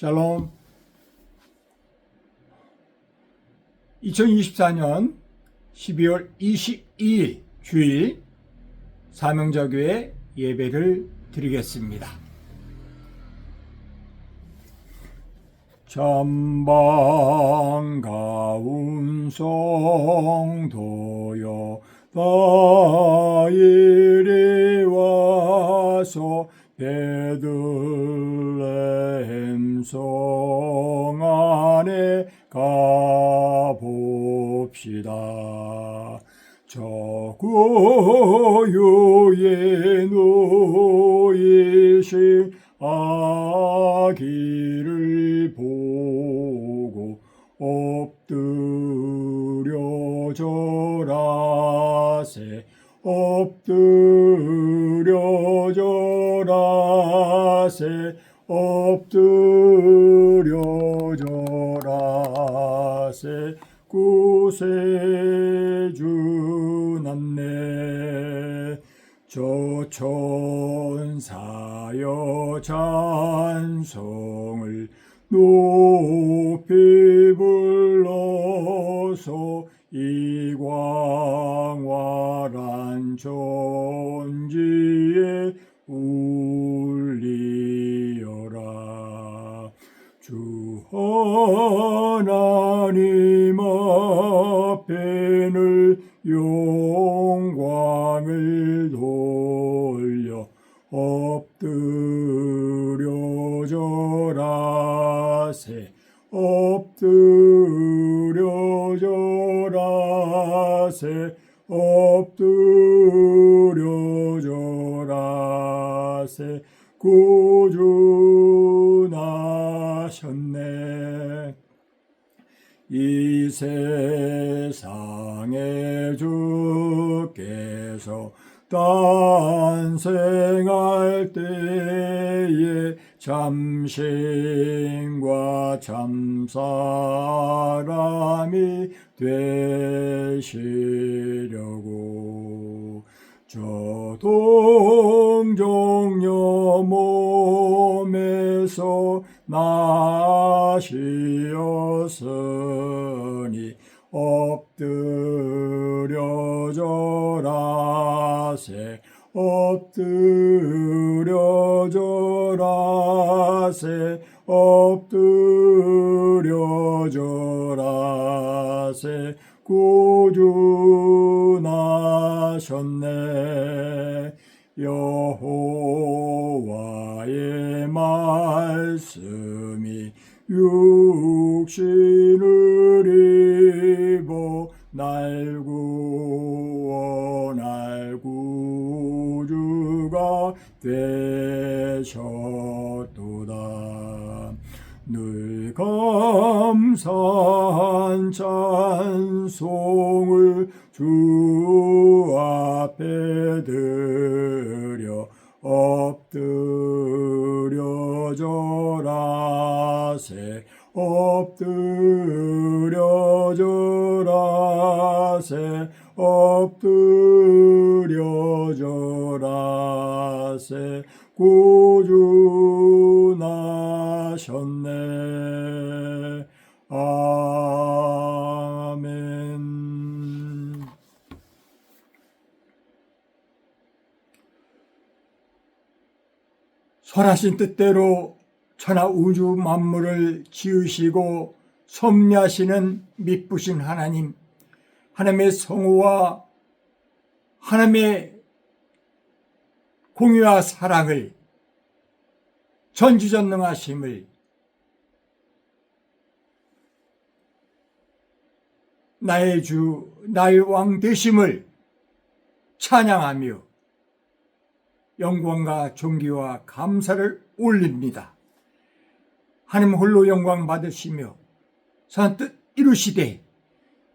샬롬. 2024년 12월 22일 주일 사명자교회 예배를 드리겠습니다. 참 반가운 성도여 다 이리 와서 베들레헴 성 안에 가봅시다. 저 고요에 놓이신 아기를 보고 엎드려 절하세. 엎드려 절하세. 엎드려 절하세. 구세주 남네. 저 천사여 찬송을 높이 불러서 이 광활한 천지에 울리어라. 주 하나님 앞에는 영광을 돌려 엎드려 절하세. 엎드려 절하세. 엎드려 절하세. 구주 나셨네. 이 세상에 주께서 탄생할 때에 참신과 참사람이 되시려고 저 동정녀 몸에서 나시었으니 엎드려 절하세. 엎드려 절하세. 엎드려 절하세. 구주 나셨네. 여호와의 말씀이 육신을 입어 날 구원할 구주가 되셨도다. 늘 감사한 찬송을 주 앞에 드려 엎드려 절하세. 엎드려 절하세. 엎드려 절하세. 구주 나셨네. 아멘. 설하신 뜻대로 천하 우주 만물을 지으시고 섭리하시는 미쁘신 하나님, 하나님의 성호와 하나님의 공의와 사랑을, 전지전능하심을, 나의 주, 나의 왕 되심을 찬양하며 영광과 존귀와 감사를 올립니다. 하나님 홀로 영광 받으시며 선 뜻 이루시되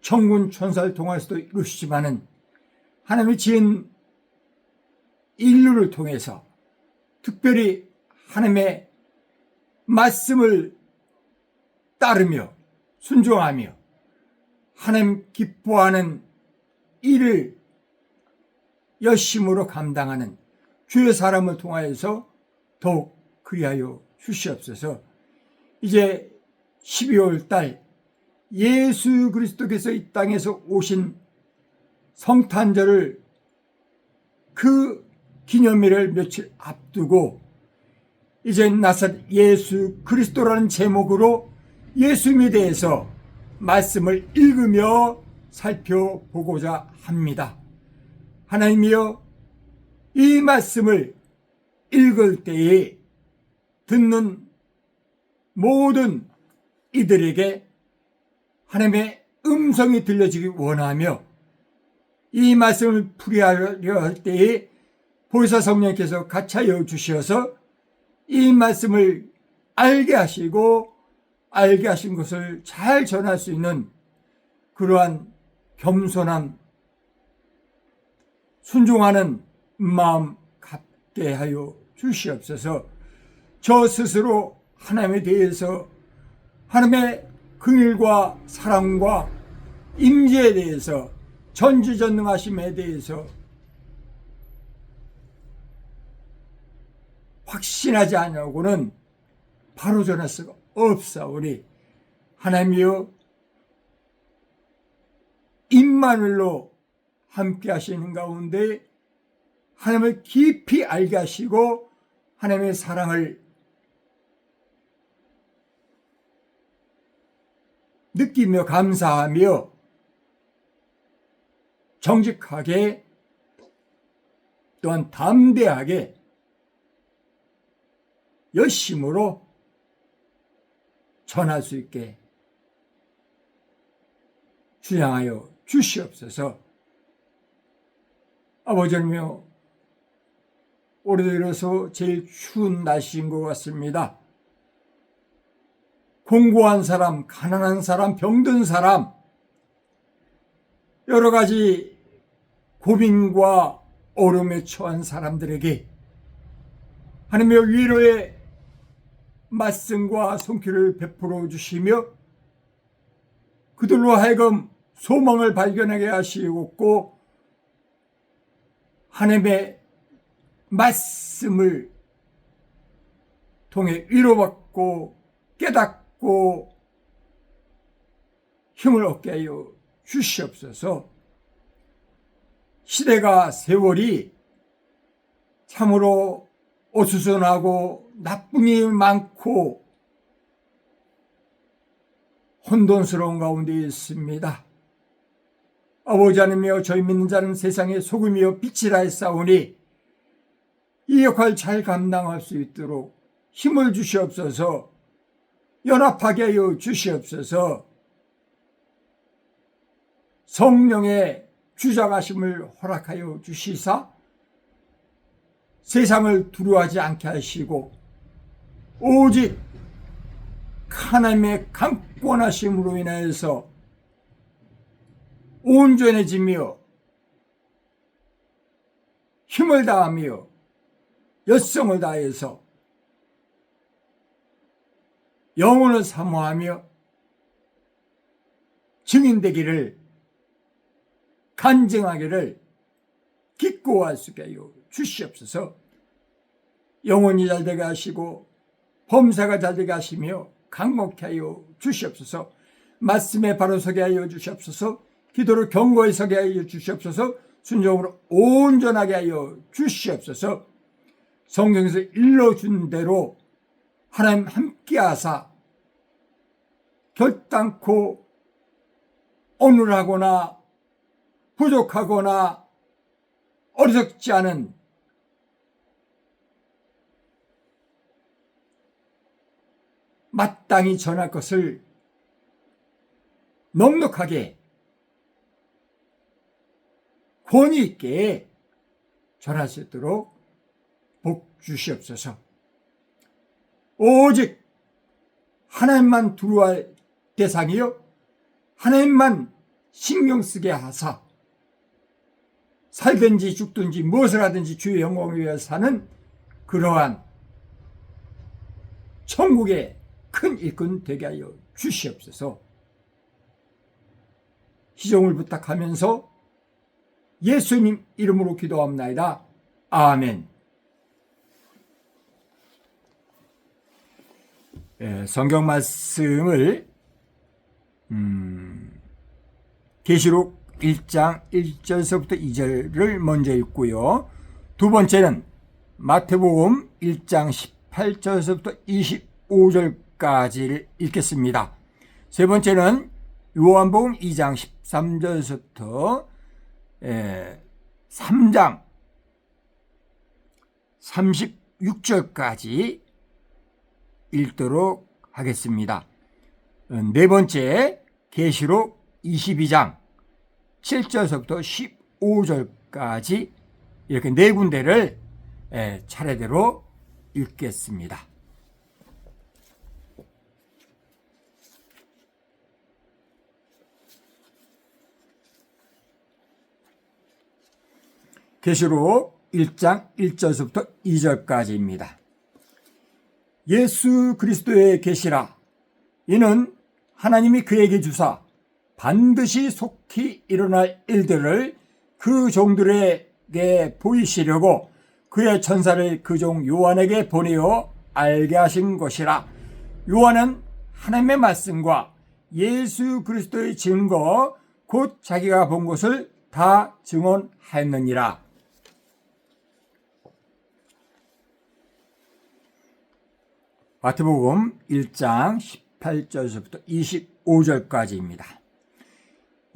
천군 천사를 통해서도 이루시지만은 하나님이 지은 인류를 통해서 특별히 하나님의 말씀을 따르며 순종하며 하나님 기뻐하는 일을 열심으로 감당하는 주의 사람을 통하여서 더욱 그리하여 주시옵소서. 이제 12월 달 예수 그리스도께서 이 땅에서 오신 성탄절을 그 기념일을 며칠 앞두고 이제 나사렛 예수 그리스도라는 제목으로 예수님에 대해서 말씀을 읽으며 살펴보고자 합니다. 하나님이여, 이 말씀을 읽을 때에 듣는 모든 이들에게 하나님의 음성이 들려지기 원하며, 이 말씀을 풀이하려 할 때에 보혜사 성령께서 같이하여 주셔서 이 말씀을 알게 하시고 알게 하신 것을 잘 전할 수 있는 그러한 겸손한 순종하는 마음 갖게 하여 주시옵소서. 저 스스로 하나님에 대해서, 하나님의 긍휼과 사랑과 임재에 대해서, 전지전능하심에 대해서 확신하지 않으고는 바로 전할 수가 없사오니, 하나님이여, 임마누엘로 함께 하시는 가운데 하나님을 깊이 알게 하시고 하나님의 사랑을 느끼며 감사하며 정직하게 또한 담대하게 열심으로 전할 수 있게 주양하여 주시옵소서. 아버지 하나님이여, 올해 들어서 제일 추운 날씨인 것 같습니다. 공고한 사람, 가난한 사람, 병든 사람, 여러 가지 고민과 어려움에 처한 사람들에게 하나님의 위로의 말씀과 손길을 베풀어 주시며 그들로 하여금 소망을 발견하게 하시고 하나님의 말씀을 통해 위로받고 깨닫고 힘을 얻게 하여 주시옵소서. 시대가, 세월이 참으로 어수선하고 나쁨이 많고 혼돈스러운 가운데 있습니다. 아버지 하나님이여, 저희 믿는 자는 세상의 소금이요 빛이라 했사오니 이 역할 잘 감당할 수 있도록 힘을 주시옵소서. 연합하게 하여 주시옵소서. 성령의 주장하심을 허락하여 주시사 세상을 두려워하지 않게 하시고 오직 하나님의 강권하심으로 인하여서 온전해지며 힘을 다하며 열성을 다해서 영혼을 사모하며 증인되기를, 간증하기를 기꺼워할 수 있게 하여 주시옵소서. 영혼이 잘되게 하시고 범사가 잘되게 하시며 강목케 하여 주시옵소서. 말씀에 바로 서게 하여 주시옵소서. 기도로 견고히 서게 하여 주시옵소서. 순종으로 온전하게 하여 주시옵소서. 성경에서 일러준 대로 하나님 함께하사 결단코 어눌하거나 부족하거나 어리석지 않은 마땅히 전할 것을 넉넉하게 권위 있게 전할 수 있도록 복 주시옵소서. 오직 하나님만 두려워할 대상이요 하나님만 신경 쓰게 하사 살든지 죽든지 무엇을 하든지 주의 영광을 위하여 사는 그러한 천국의 큰 일꾼 되게 하여 주시옵소서. 희종을 부탁하면서 예수님 이름으로 기도합나이다. 아멘. 성경 말씀을 계시록 1장 1절서부터 2절을 먼저 읽고요. 두 번째는 마태복음 1장 18절서부터 25절까지를 읽겠습니다. 세 번째는 요한복음 2장 13절서부터 3장 36절까지 읽도록 하겠습니다. 네 번째 계시록 22장 7절서부터 15절까지 이렇게 네 군데를 차례대로 읽겠습니다. 계시록 1장 1절서부터 2절까지입니다. 예수 그리스도의 계시라. 이는 하나님이 그에게 주사 반드시 속히 일어날 일들을 그 종들에게 보이시려고 그의 천사를 그 종 요한에게 보내어 알게 하신 것이라. 요한은 하나님의 말씀과 예수 그리스도의 증거 곧 자기가 본 것을 다 증언하였느니라. 마태복음 1장 18절부터 25절까지입니다.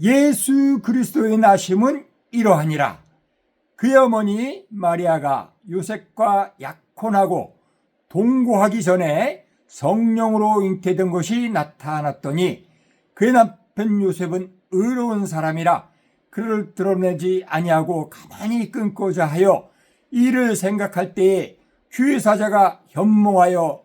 예수 그리스도의 나심은 이러하니라. 그의 어머니 마리아가 요셉과 약혼하고 동거하기 전에 성령으로 잉태된 것이 나타났더니 그의 남편 요셉은 의로운 사람이라 그를 드러내지 아니하고 가만히 끊고자 하여 이를 생각할 때에 주의 사자가 현몽하여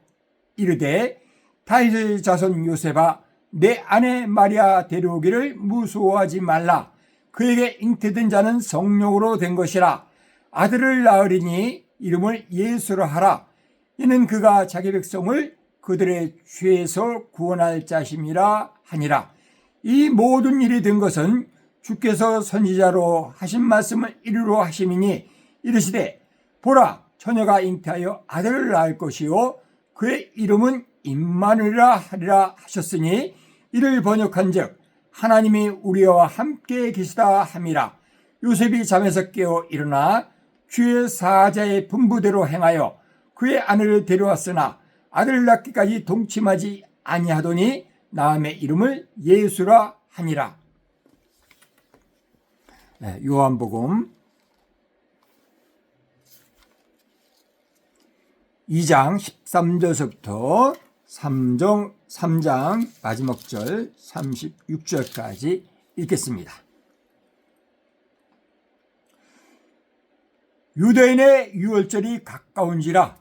이르되 다윗의 자손 요셉아 내 아내 마리아 데려오기를 무서워하지 말라. 그에게 잉태된 자는 성령으로 된 것이라. 아들을 낳으리니 이름을 예수라 하라. 이는 그가 자기 백성을 그들의 죄에서 구원할 자심이라 하니라. 이 모든 일이 된 것은 주께서 선지자로 하신 말씀을 이루려 하심이니 이르시되 보라 처녀가 잉태하여 아들을 낳을 것이요 그의 이름은 임마누엘이라 하리라 하셨으니 이를 번역한즉 하나님이 우리와 함께 계시다 함이라. 요셉이 잠에서 깨어 일어나 주의 사자의 분부대로 행하여 그의 아내를 데려왔으나 아들을 낳기까지 동침하지 아니하더니 낳음의 이름을 예수라 하니라. 요한복음 2장 13절서부터 3장 마지막 절 36절까지 읽겠습니다. 유대인의 유월절이 가까운지라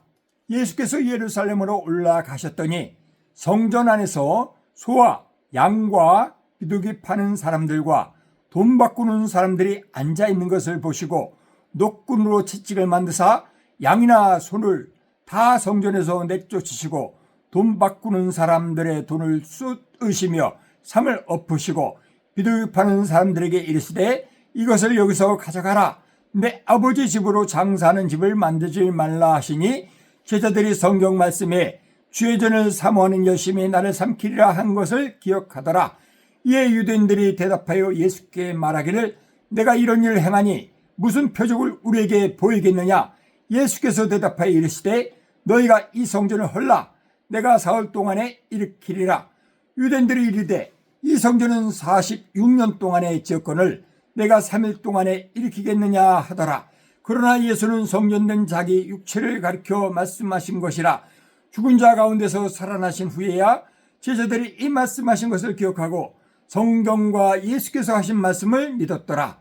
예수께서 예루살렘으로 올라가셨더니 성전 안에서 소와 양과 비둘기 파는 사람들과 돈 바꾸는 사람들이 앉아있는 것을 보시고 노끈으로 채찍을 만드사 양이나 소를 다 성전에서 내쫓으시고 돈 바꾸는 사람들의 돈을 쏟으시며 상을 엎으시고 비둘기 파는 사람들에게 이르시되 이것을 여기서 가져가라. 내 아버지 집으로 장사하는 집을 만들지 말라 하시니 제자들이 성경 말씀에 주의 전을 사모하는 열심히 나를 삼키리라 한 것을 기억하더라. 이에 유대인들이 대답하여 예수께 말하기를 내가 이런 일을 행하니 무슨 표적을 우리에게 보이겠느냐. 예수께서 대답하여 이르시되 너희가 이 성전을 헐라. 내가 사흘 동안에 일으키리라. 유대인들이 이르되 이 성전은 46년 동안에 지었거늘 내가 3일 동안에 일으키겠느냐 하더라. 그러나 예수는 성전된 자기 육체를 가리켜 말씀하신 것이라. 죽은 자 가운데서 살아나신 후에야 제자들이 이 말씀하신 것을 기억하고 성경과 예수께서 하신 말씀을 믿었더라.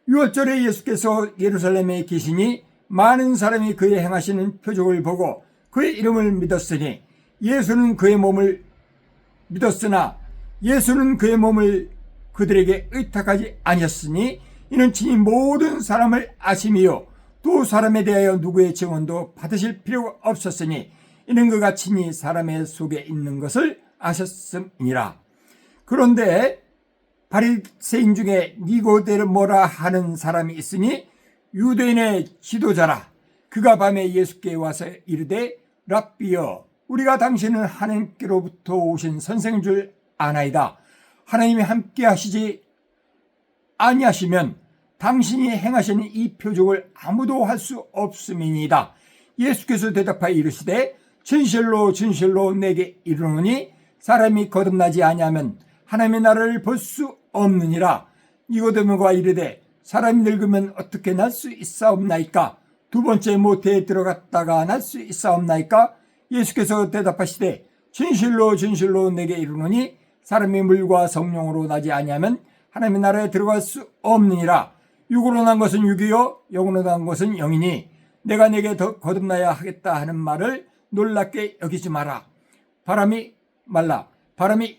유월절에 예수께서 예루살렘에 계시니 많은 사람이 그의 행하시는 표적을 보고 그의 이름을 믿었으니 예수는 그의 몸을 그들에게 의탁하지 아니었으니 이는 친히 모든 사람을 아심이요 또 사람에 대하여 누구의 증언도 받으실 필요가 없었으니 이는 그가 친히 사람의 속에 있는 것을 아셨음이니라. 그런데 바리새인 중에 니고데모라 하는 사람이 있으니 유대인의 지도자라. 그가 밤에 예수께 와서 이르되 랍비여 우리가 당신은 하나님께로부터 오신 선생인 줄 아나이다. 하나님이 함께 하시지 아니하시면 당신이 행하시는 이 표적을 아무도 할 수 없음이니이다. 예수께서 대답하여 이르시되 진실로 진실로 내게 이르노니 사람이 거듭나지 아니하면 하나님의 나라를 볼 수 없느니라. 니고데모가 이르되 사람이 늙으면 어떻게 날 수 있사옵나이까? 두 번째 모태에 들어갔다가 날 수 있사옵나이까? 예수께서 대답하시되 진실로 진실로 내게 이르노니 사람이 물과 성령으로 나지 아니하면 하나님의 나라에 들어갈 수 없느니라. 육으로 난 것은 육이요 영으로 난 것은 영이니 내가 내게 더 거듭나야 하겠다 하는 말을 놀랍게 여기지 마라. 바람이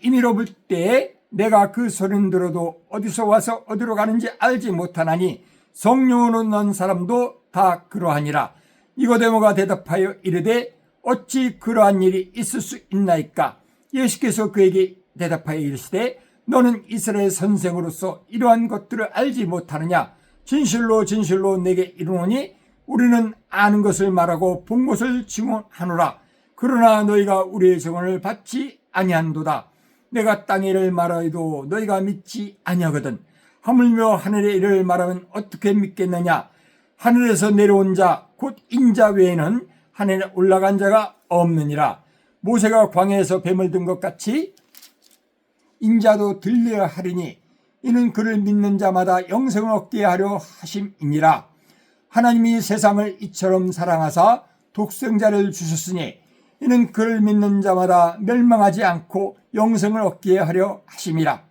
임의로 불 때에 내가 그 소리는 들어도 어디서 와서 어디로 가는지 알지 못하나니 성령으로 난 사람도 다 그러하니라. 니고데모가 대답하여 이르되 어찌 그러한 일이 있을 수 있나이까? 예수께서 그에게 대답하여 이르시되 너는 이스라엘 선생으로서 이러한 것들을 알지 못하느냐? 진실로 진실로 내게 이르노니 우리는 아는 것을 말하고 본 것을 증언하노라. 그러나 너희가 우리의 증언을 받지 아니한도다. 내가 땅의 일을 말하여도 너희가 믿지 아니하거든. 하물며 하늘의 일을 말하면 어떻게 믿겠느냐? 하늘에서 내려온 자 곧 인자 외에는 하늘에 올라간 자가 없느니라. 모세가 광야에서 뱀을 든 것 같이 인자도 들려야 하리니 이는 그를 믿는 자마다 영생을 얻게 하려 하심이니라. 하나님이 세상을 이처럼 사랑하사 독생자를 주셨으니 이는 그를 믿는 자마다 멸망하지 않고 영생을 얻게 하려 하심이라.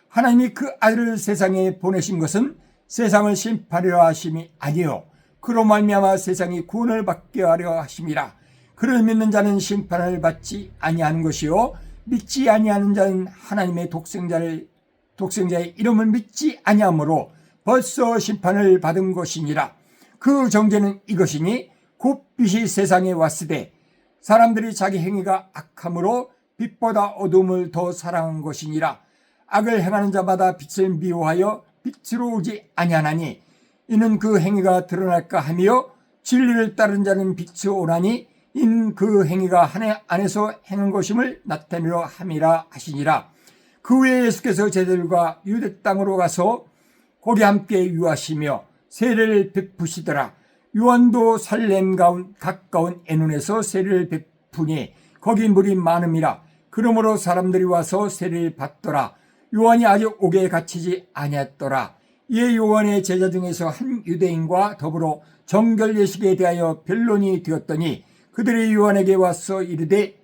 하나님이 그 아들을 세상에 보내신 것은 세상을 심판하려 하심이 아니요 그로 말미암아 세상이 구원을 받게 하려 하심이라. 그를 믿는 자는 심판을 받지 아니하는 것이요 믿지 아니하는 자는 하나님의 독생자의 이름을 믿지 아니하므로 벌써 심판을 받은 것이니라. 그 정죄는 이것이니 곧 빛이 세상에 왔으되 사람들이 자기 행위가 악함으로 빛보다 어둠을 더 사랑한 것이니라. 악을 행하는 자마다 빛을 미워하여 빛으로 오지 아니하나니 이는 그 행위가 드러날까 하며 진리를 따른 자는 빛으로 오나니 인 그 행위가 하나님 안에서 행한 것임을 나타내려 함이라 하시니라. 그 후에 예수께서 제자들과 유대 땅으로 가서 거기 함께 유하시며 세례를 베푸시더라. 요한도 살렘 가까운 에논에서 세례를 베푸니 거기 물이 많음이라. 그러므로 사람들이 와서 세례를 받더라. 요한이 아직 옥에 갇히지 아니했더라. 이에 요한의 제자 중에서 한 유대인과 더불어 정결 예식에 대하여 변론이 되었더니 그들이 요한에게 가서 이르되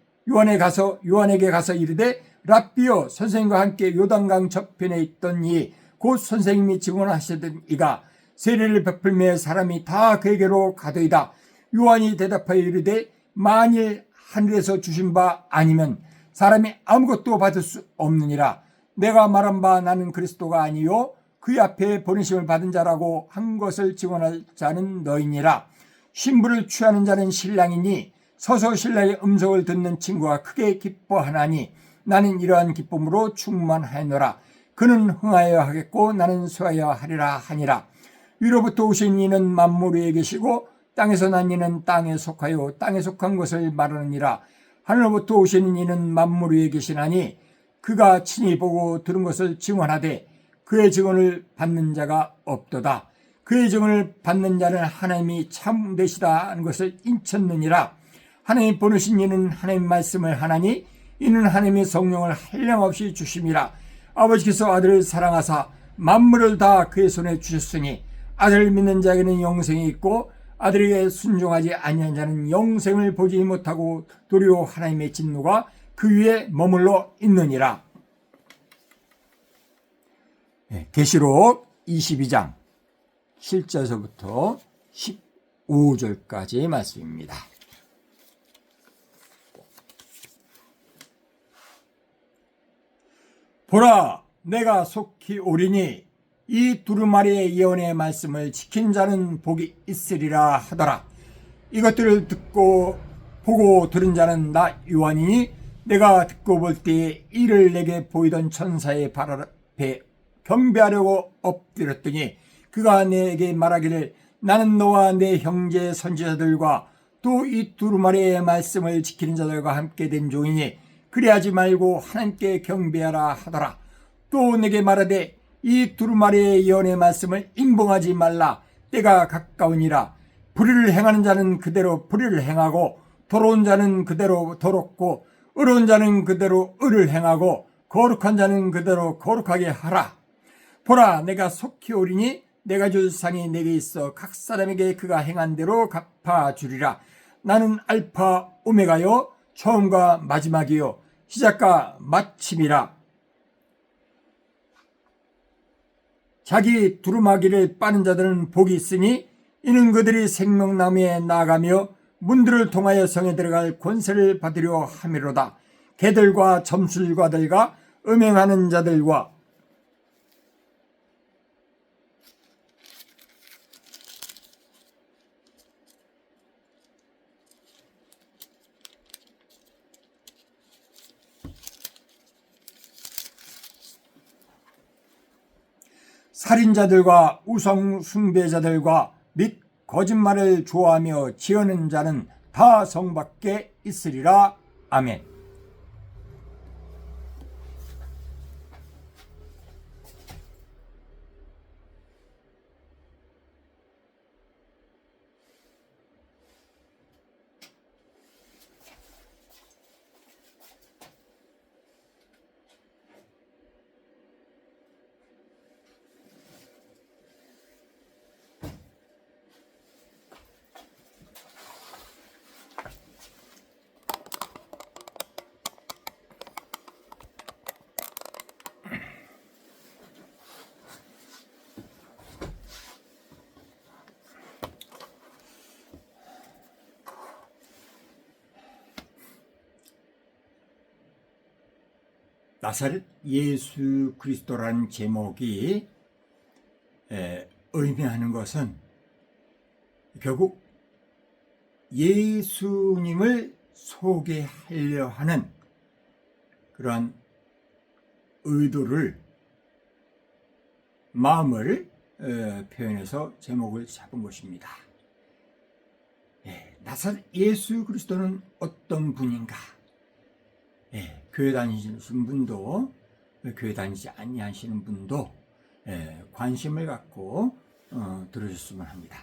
랍비여 선생님과 함께 요단강 저편에 있던 이 곧 선생님이 증언하시던 이가 세례를 베풀며 사람이 다 그에게로 가더이다. 요한이 대답하여 이르되 만일 하늘에서 주신 바 아니면 사람이 아무것도 받을 수 없느니라. 내가 말한 바 나는 그리스도가 아니요 그 앞에 보내심을 받은 자라고 한 것을 증언할 자는 너희니라. 신부를 취하는 자는 신랑이니 서서 신랑의 음성을 듣는 친구가 크게 기뻐하나니 나는 이러한 기쁨으로 충만하노라. 그는 흥하여 하겠고 나는 쇠하여 하리라 하니라. 위로부터 오신 이는 만물 위에 계시고 땅에서 난 이는 땅에 속하여 땅에 속한 것을 말하느니라. 하늘로부터 오신 이는 만물 위에 계시나니 그가 친히 보고 들은 것을 증언하되 그의 증언을 받는 자가 없도다. 그의 증언을 받는 자는 하나님이 참되시다 하는 것을 인쳤느니라. 하나님 보내신 이는 하나님 말씀을 하나니 이는 하나님의 성령을 한량없이 주심이라. 아버지께서 아들을 사랑하사 만물을 다 그의 손에 주셨으니 아들을 믿는 자에게는 영생이 있고 아들에게 순종하지 아니한 자는 영생을 보지 못하고 도리어 하나님의 진노가 그 위에 머물러 있느니라. 계시록 22장 7절서부터 15절까지의 말씀입니다. 보라, 내가 속히 오리니 이 두루마리의 예언의 말씀을 지킨 자는 복이 있으리라 하더라. 이것들을 듣고 보고 들은 자는 나 요한이니 내가 듣고 볼 때에 이를 내게 보이던 천사의 발 앞에 경배하려고 엎드렸더니 그가 내게 말하기를 나는 너와 내 형제 선지자들과 또 이 두루마리의 말씀을 지키는 자들과 함께 된 종이니 그리하지 말고 하나님께 경배하라 하더라. 또 내게 말하되 이 두루마리의 예언의 말씀을 임봉하지 말라. 때가 가까우니라. 불의를 행하는 자는 그대로 불의를 행하고 더러운 자는 그대로 더럽고 의로운 자는 그대로 의를 행하고 거룩한 자는 그대로 거룩하게 하라. 보라, 내가 속히 오리니 내가 줄 상이 내게 있어 각 사람에게 그가 행한 대로 갚아주리라. 나는 알파 오메가요 처음과 마지막이요 시작과 마침이라. 자기 두루마기를 빠는 자들은 복이 있으니 이는 그들이 생명나무에 나아가며 문들을 통하여 성에 들어갈 권세를 받으려 함이로다. 개들과 점술가들과 음행하는 자들과 살인자들과 우상 숭배자들과 및 거짓말을 좋아하며 지어는 자는 다 성 밖에 있으리라. 아멘. 나사렛 예수 그리스도라는 제목이 의미하는 것은 결국 예수님을 소개하려 하는 그러한 의도를 마음을 표현해서 제목을 잡은 것입니다. 나사렛 예수 그리스도는 어떤 분인가? 교회 다니시는 분도 교회 다니지 아니하시는 분도 관심을 갖고 들으셨으면 합니다.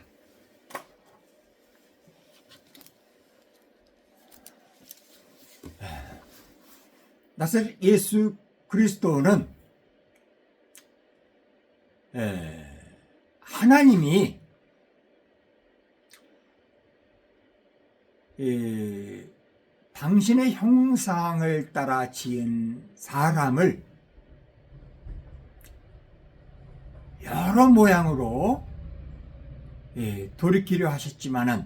나사렛 예수 그리스도는 하나님이 당신의 형상을 따라 지은 사람을 여러 모양으로 돌이키려 하셨지만은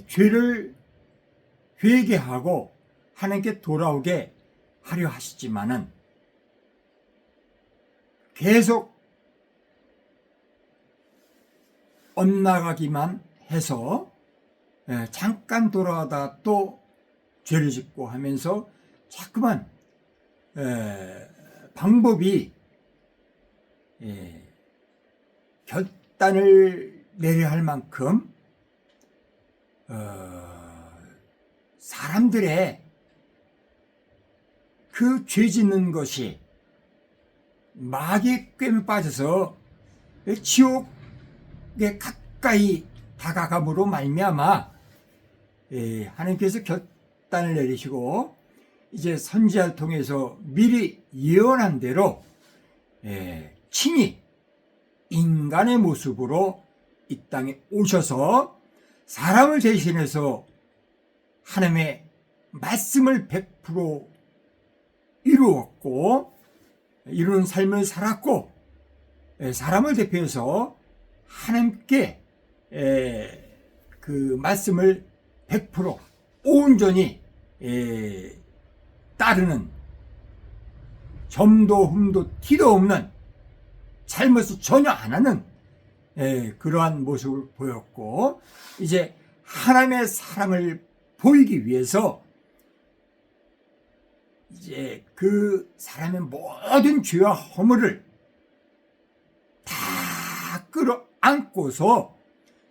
죄를 회개하고 하나님께 돌아오게 하려 하셨지만은 계속 엇나가기만 해서 잠깐 돌아가다 또 죄를 짓고 하면서 자꾸만 방법이 결단을 내려야 할 만큼 사람들의 그 죄 짓는 것이 마귀의 꿰매 빠져서 지옥에 가까이 다가감으로 말미암아 하나님께서 결단을 내리시고 이제 선지자를 통해서 미리 예언한 대로 친히 인간의 모습으로 이 땅에 오셔서 사람을 대신해서 하나님의 말씀을 100% 이루었고 이루는 삶을 살았고 사람을 대표해서 하나님께 그 말씀을 100% 온전히 따르는 점도 흠도 티도 없는 잘못을 전혀 안 하는 그러한 모습을 보였고 이제 하나님의 사랑을 보이기 위해서 이제 그 사람의 모든 죄와 허물을 다 끌어안고서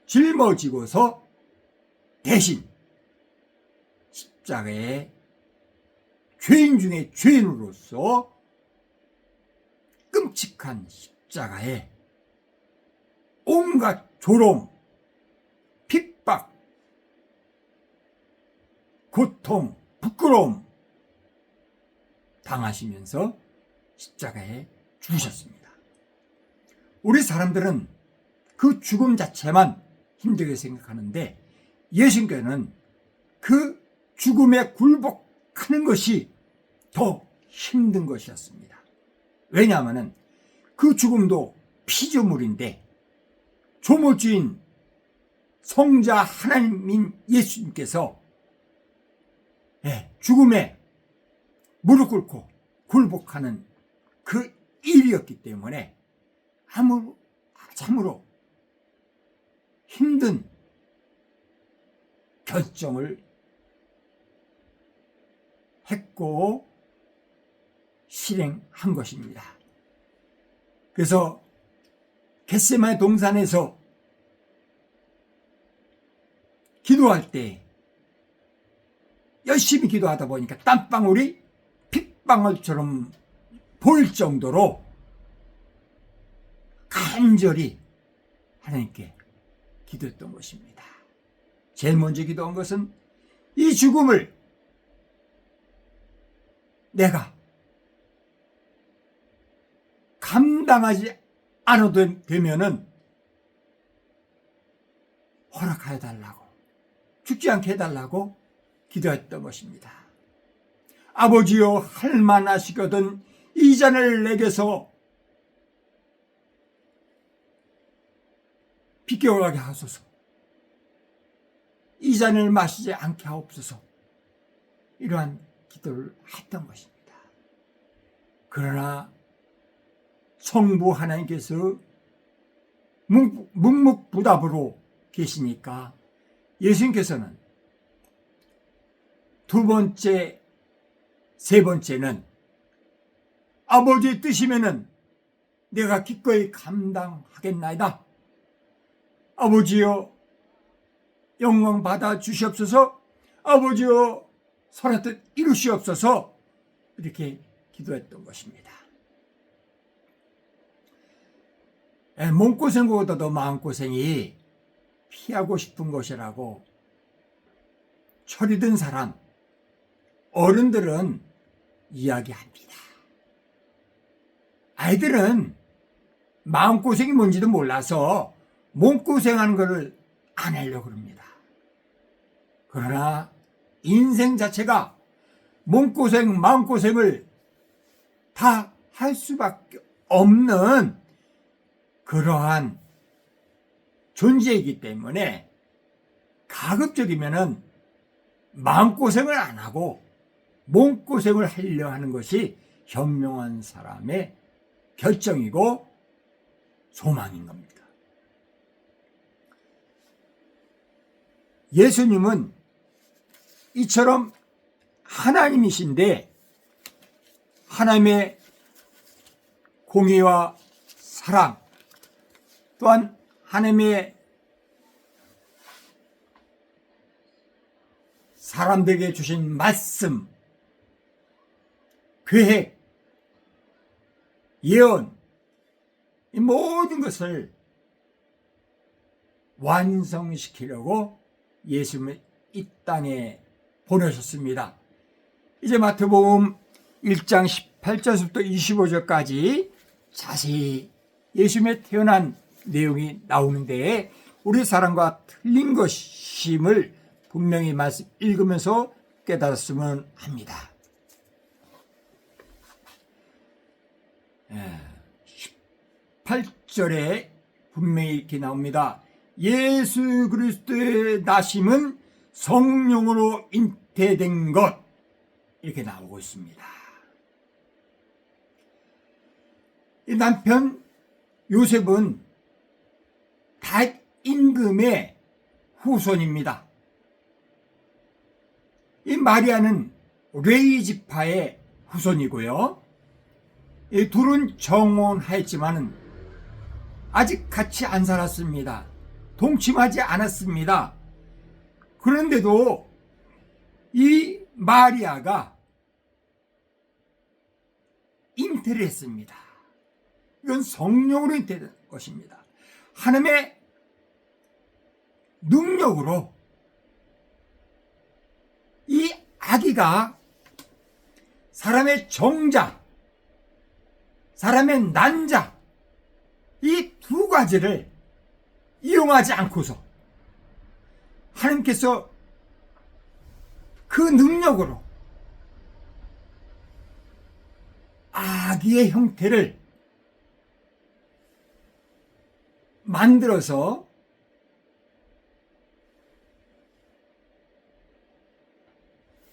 짊어지고서 대신 십자가에 죄인 중에 죄인으로서 끔찍한 십자가에 온갖 조롱, 핍박, 고통, 부끄러움 당하시면서 십자가에 죽으셨습니다. 우리 사람들은 그 죽음 자체만 힘들게 생각하는데 예수님께는 그 죽음에 굴복하는 것이 더 힘든 것이었습니다. 왜냐하면 그 죽음도 피조물인데 조물주인 성자 하나님인 예수님께서 죽음에 무릎 꿇고 굴복하는 그 일이었기 때문에 참으로 힘든 결정을 했고 실행한 것입니다. 그래서 겟세마네 동산에서 기도할 때 열심히 기도하다 보니까 땀방울이 핏방울처럼 보일 정도로 간절히 하나님께 기도했던 것입니다. 제일 먼저 기도한 것은 이 죽음을 내가 감당하지 않아도 되면은 허락하여 달라고, 죽지 않게 해달라고 기도했던 것입니다. 아버지여, 할만하시거든 이 잔을 내게서 비껴가게 하소서. 이 잔을 마시지 않게 하옵소서. 이러한 기도를 했던 것입니다. 그러나 성부 하나님께서 묵묵부답으로 계시니까 예수님께서는 두 번째, 세 번째는 아버지의 뜻이면은 내가 기꺼이 감당하겠나이다. 아버지여, 영광 받아 주시옵소서. 아버지여, 선하듯 이루시옵소서. 이렇게 기도했던 것입니다. 몸고생보다도 마음고생이 피하고 싶은 것이라고 철이 든 사람, 어른들은 이야기합니다. 아이들은 마음고생이 뭔지도 몰라서 몸고생하는 것을 안 하려고 합니다. 그러나 인생 자체가 몸고생, 마음고생을 다 할 수밖에 없는 그러한 존재이기 때문에 가급적이면은 마음고생을 안 하고 몸고생을 하려 하는 것이 현명한 사람의 결정이고 소망인 겁니다. 예수님은 이처럼 하나님이신데 하나님의 공의와 사랑 또한 하나님의 사람들에게 주신 말씀, 계획, 예언, 이 모든 것을 완성시키려고 예수님을 이 땅에 보내셨습니다. 이제 마태복음 1장 18절부터 25절까지 자세히 예수님의 태어난 내용이 나오는데 우리 사람과 틀린 것임을 분명히 말씀 읽으면서 깨달았으면 합니다. 18절에 분명히 이렇게 나옵니다. 예수 그리스도의 나심은 성령으로 잉태된 것, 이렇게 나오고 있습니다. 이 남편 요셉은 다윗 임금의 후손입니다. 이 마리아는 레위 지파의 후손이고요. 이 둘은 정혼하였지만은 아직 같이 안 살았습니다. 동침하지 않았습니다. 그런데도 이 마리아가 잉태를 했습니다. 이건 성령으로 잉태된 것입니다. 하나님의 능력으로 이 아기가 사람의 정자, 사람의 난자, 이 두 가지를 이용하지 않고서 하나님께서 그 능력으로 아기의 형태를 만들어서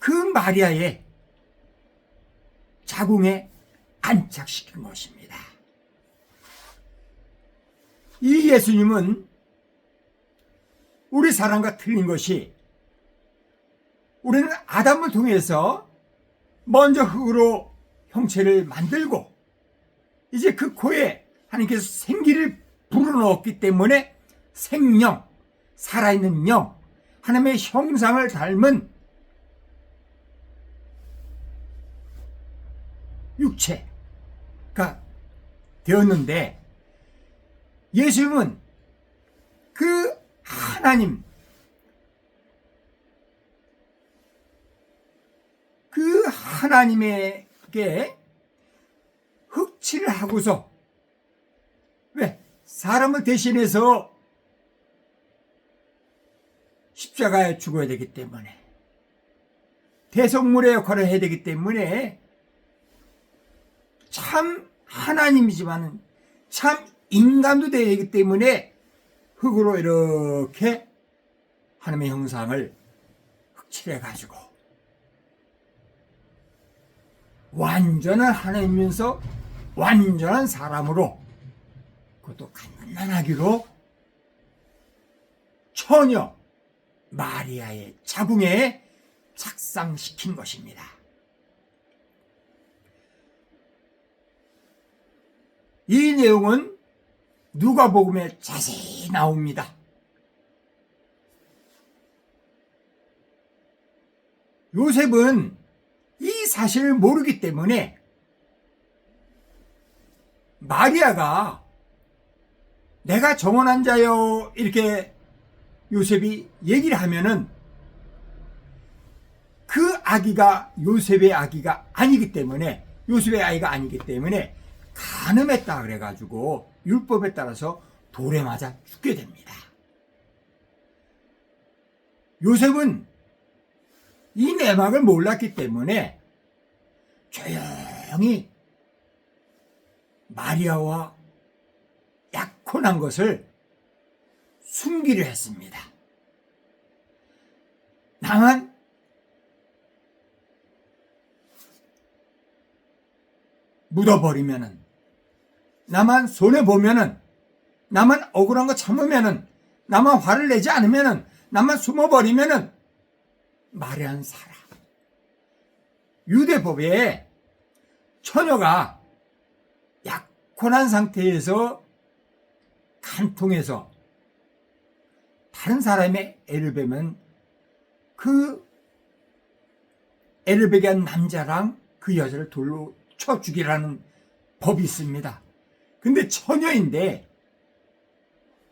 그 마리아의 자궁에 안착시킨 것입니다. 이 예수님은 우리 사람과 틀린 것이 우리는 아담을 통해서 먼저 흙으로 형체를 만들고 이제 그 코에 하나님께서 생기를 불어넣었기 때문에 생명, 살아있는 영, 하나님의 형상을 닮은 육체가 되었는데 예수님은 그 하나님, 그 하나님에게 흑칠을 하고서 왜? 사람을 대신해서 십자가에 죽어야 되기 때문에 대속물의 역할을 해야 되기 때문에 참 하나님이지만 참 인간도 되어야 되기 때문에 흙으로 이렇게 하나님의 형상을 흑칠해가지고 완전한 하나님이면서 완전한 사람으로 그것도 갓난아기로 처녀 마리아의 자궁에 착상시킨 것입니다. 이 내용은 누가복음에 자세히 나옵니다. 요셉은 이 사실을 모르기 때문에 마리아가 내가 정혼한 자요 이렇게 요셉이 얘기를 하면은 그 아기가 요셉의 아기가 아니기 때문에 요셉의 아이가 아니기 때문에 간음했다 그래가지고 율법에 따라서 돌에 맞아 죽게 됩니다. 요셉은 이 내막을 몰랐기 때문에 조용히 마리아와 약혼한 것을 숨기려 했습니다. 나만 묻어버리면은, 나만 손해보면은, 나만 억울한 거 참으면은, 나만 화를 내지 않으면은, 나만 숨어버리면은 마리아는 살아. 유대법에 처녀가 약혼한 상태에서 간통해서 다른 사람의 애를 베면 그 애를 베게 한 남자랑 그 여자를 돌로 쳐 죽이라는 법이 있습니다. 근데 처녀인데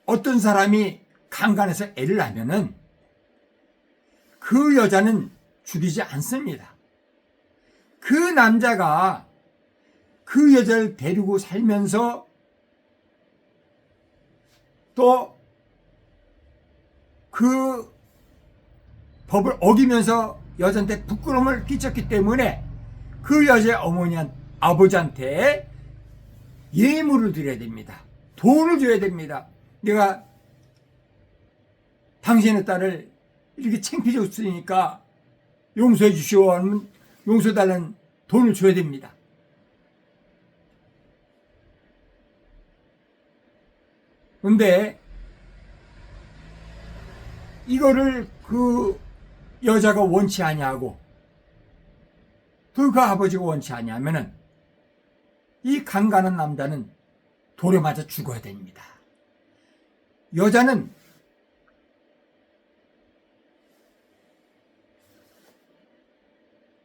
어떤 사람이 강간해서 애를 낳으면은 그 여자는 죽이지 않습니다. 그 남자가 그 여자를 데리고 살면서 또 그 법을 어기면서 여자한테 부끄러움을 끼쳤기 때문에 그 여자의 어머니한 아버지한테 예물을 드려야 됩니다. 돈을 줘야 됩니다. 내가 당신의 딸을 이렇게 창피해 줬으니까 용서해 주시오 하면 용서달라는 돈을 줘야 됩니다. 근데 이거를 그 여자가 원치 아니하고 그 아버지가 원치 아니하면은 이 강간한 남자는 돌에 맞아 죽어야 됩니다. 여자는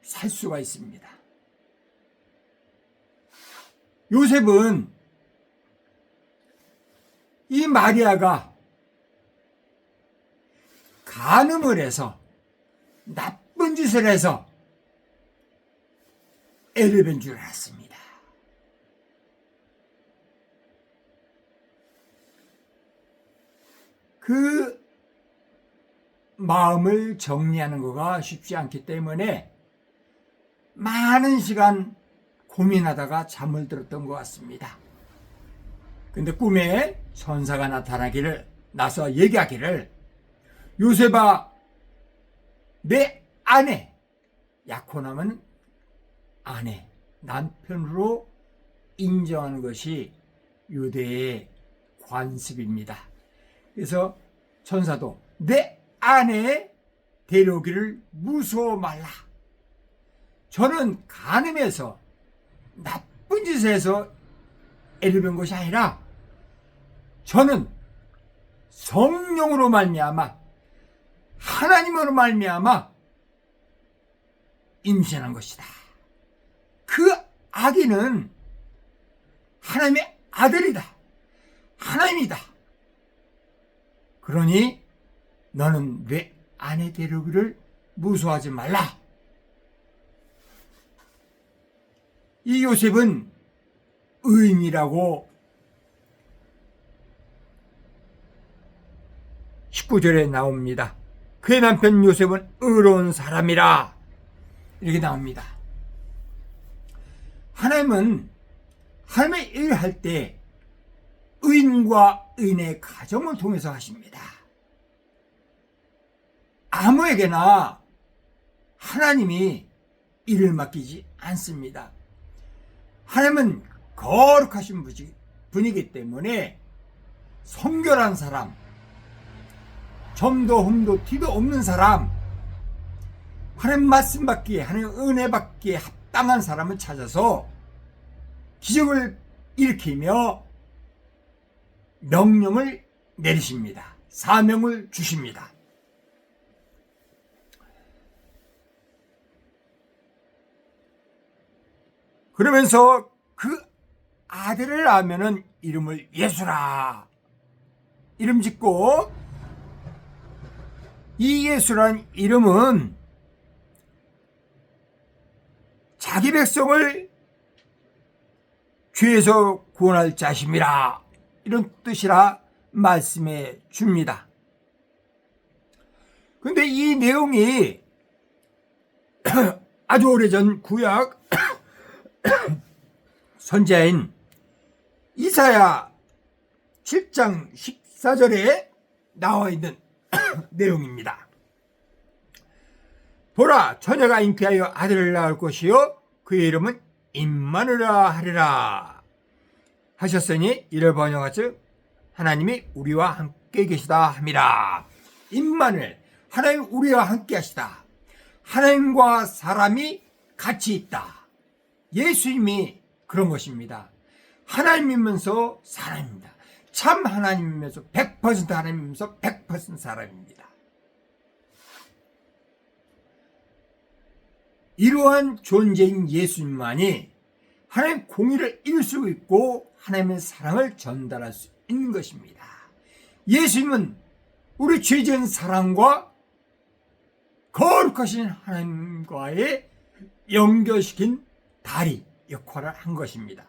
살 수가 있습니다. 요셉은 이 마리아가 간음을 해서 나쁜 짓을 해서 애를 뵌 줄 알았습니다. 그 마음을 정리하는 거가 쉽지 않기 때문에 많은 시간 고민하다가 잠을 들었던 것 같습니다. 근데 꿈에 천사가 나서 얘기하기를, 요셉아, 내 아내, 야코남은 아내, 남편으로 인정하는 것이 유대의 관습입니다. 그래서 천사도 내 아내 데려오기를 무서워 말라. 저는 간음해서 나쁜 짓을 해서 애를 뵌 것이 아니라 저는 성령으로 말미암아, 하나님으로 말미암아 임신한 것이다. 그 아기는 하나님의 아들이다. 하나님이다. 그러니 너는 내 아내 데려오기를 무서워하지 말라. 이 요셉은 의인이라고 19절에 나옵니다. 그의 남편 요셉은 의로운 사람이라, 이렇게 나옵니다. 하나님은 하나님의 일을 할 때 의인과 의인의 가정을 통해서 하십니다. 아무에게나 하나님이 일을 맡기지 않습니다. 하나님은 거룩하신 분이기 때문에 성결한 사람, 점도 흠도 티도 없는 사람, 하나님 말씀 받기에, 하나님 은혜 받기에 합당한 사람을 찾아서 기적을 일으키며 명령을 내리십니다. 사명을 주십니다. 그러면서 그 아들을 낳으면은 이름을 예수라 이름 짓고, 이 예수라는 이름은 자기 백성을 죄에서 구원할 자심이라, 이런 뜻이라 말씀해 줍니다. 근데 이 내용이 아주 오래전 구약 선지자인 이사야 7장 14절에 나와 있는 내용입니다. 보라, 처녀가 잉태하여 아들을 낳을 것이요 그의 이름은 임마누엘이라 하리라 하셨으니, 이를 번역하즉 하나님이 우리와 함께 계시다 함이라. 임마누엘, 하나님 우리와 함께 하시다. 하나님과 사람이 같이 있다. 예수님이 그런 것입니다. 하나님이면서 사람입니다. 참 하나님이면서 100% 하나님이면서 100% 사람입니다. 이러한 존재인 예수님만이 하나님의 공의를 이룰 수 있고 하나님의 사랑을 전달할 수 있는 것입니다. 예수님은 우리 죄지은 사랑과 거룩하신 하나님과의 연결시킨 다리 역할을 한 것입니다.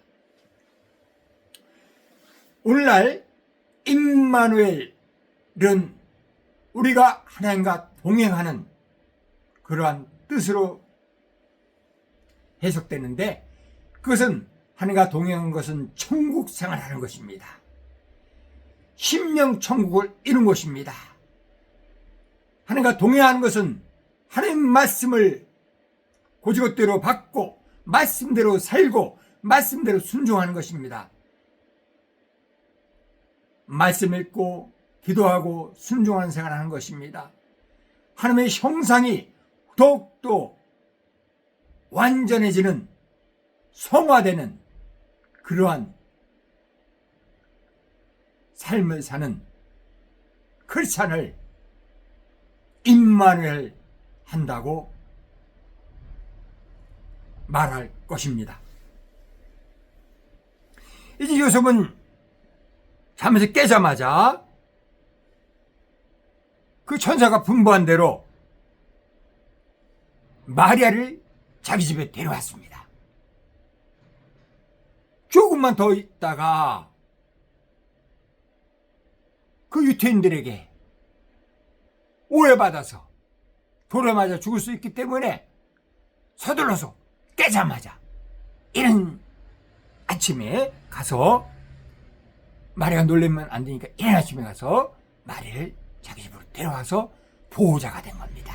오늘날 임마누엘은 우리가 하나님과 동행하는 그러한 뜻으로 해석되는데, 그것은 하나님과 동행하는 것은 천국 생활하는 것입니다. 심령 천국을 이룬 것입니다. 하나님과 동행하는 것은 하나님 말씀을 고지것대로 받고 말씀대로 살고 말씀대로 순종하는 것입니다. 말씀 읽고 기도하고 순종하는 생활을 하는 것입니다. 하나님의 형상이 더욱더 완전해지는, 성화되는 그러한 삶을 사는 크리스찬을 임마누엘 한다고 말할 것입니다. 이제 요셉은 잠에서 깨자마자 그 천사가 분부한 대로 마리아를 자기 집에 데려왔습니다. 조금만 더 있다가 그 유태인들에게 오해받아서 돌에 맞아 죽을 수 있기 때문에 서둘러서 깨자마자 이른 아침에 가서, 마리아가 놀라면 안 되니까 이른 아침에 가서 마리아를 자기 집으로 데려와서 보호자가 된 겁니다.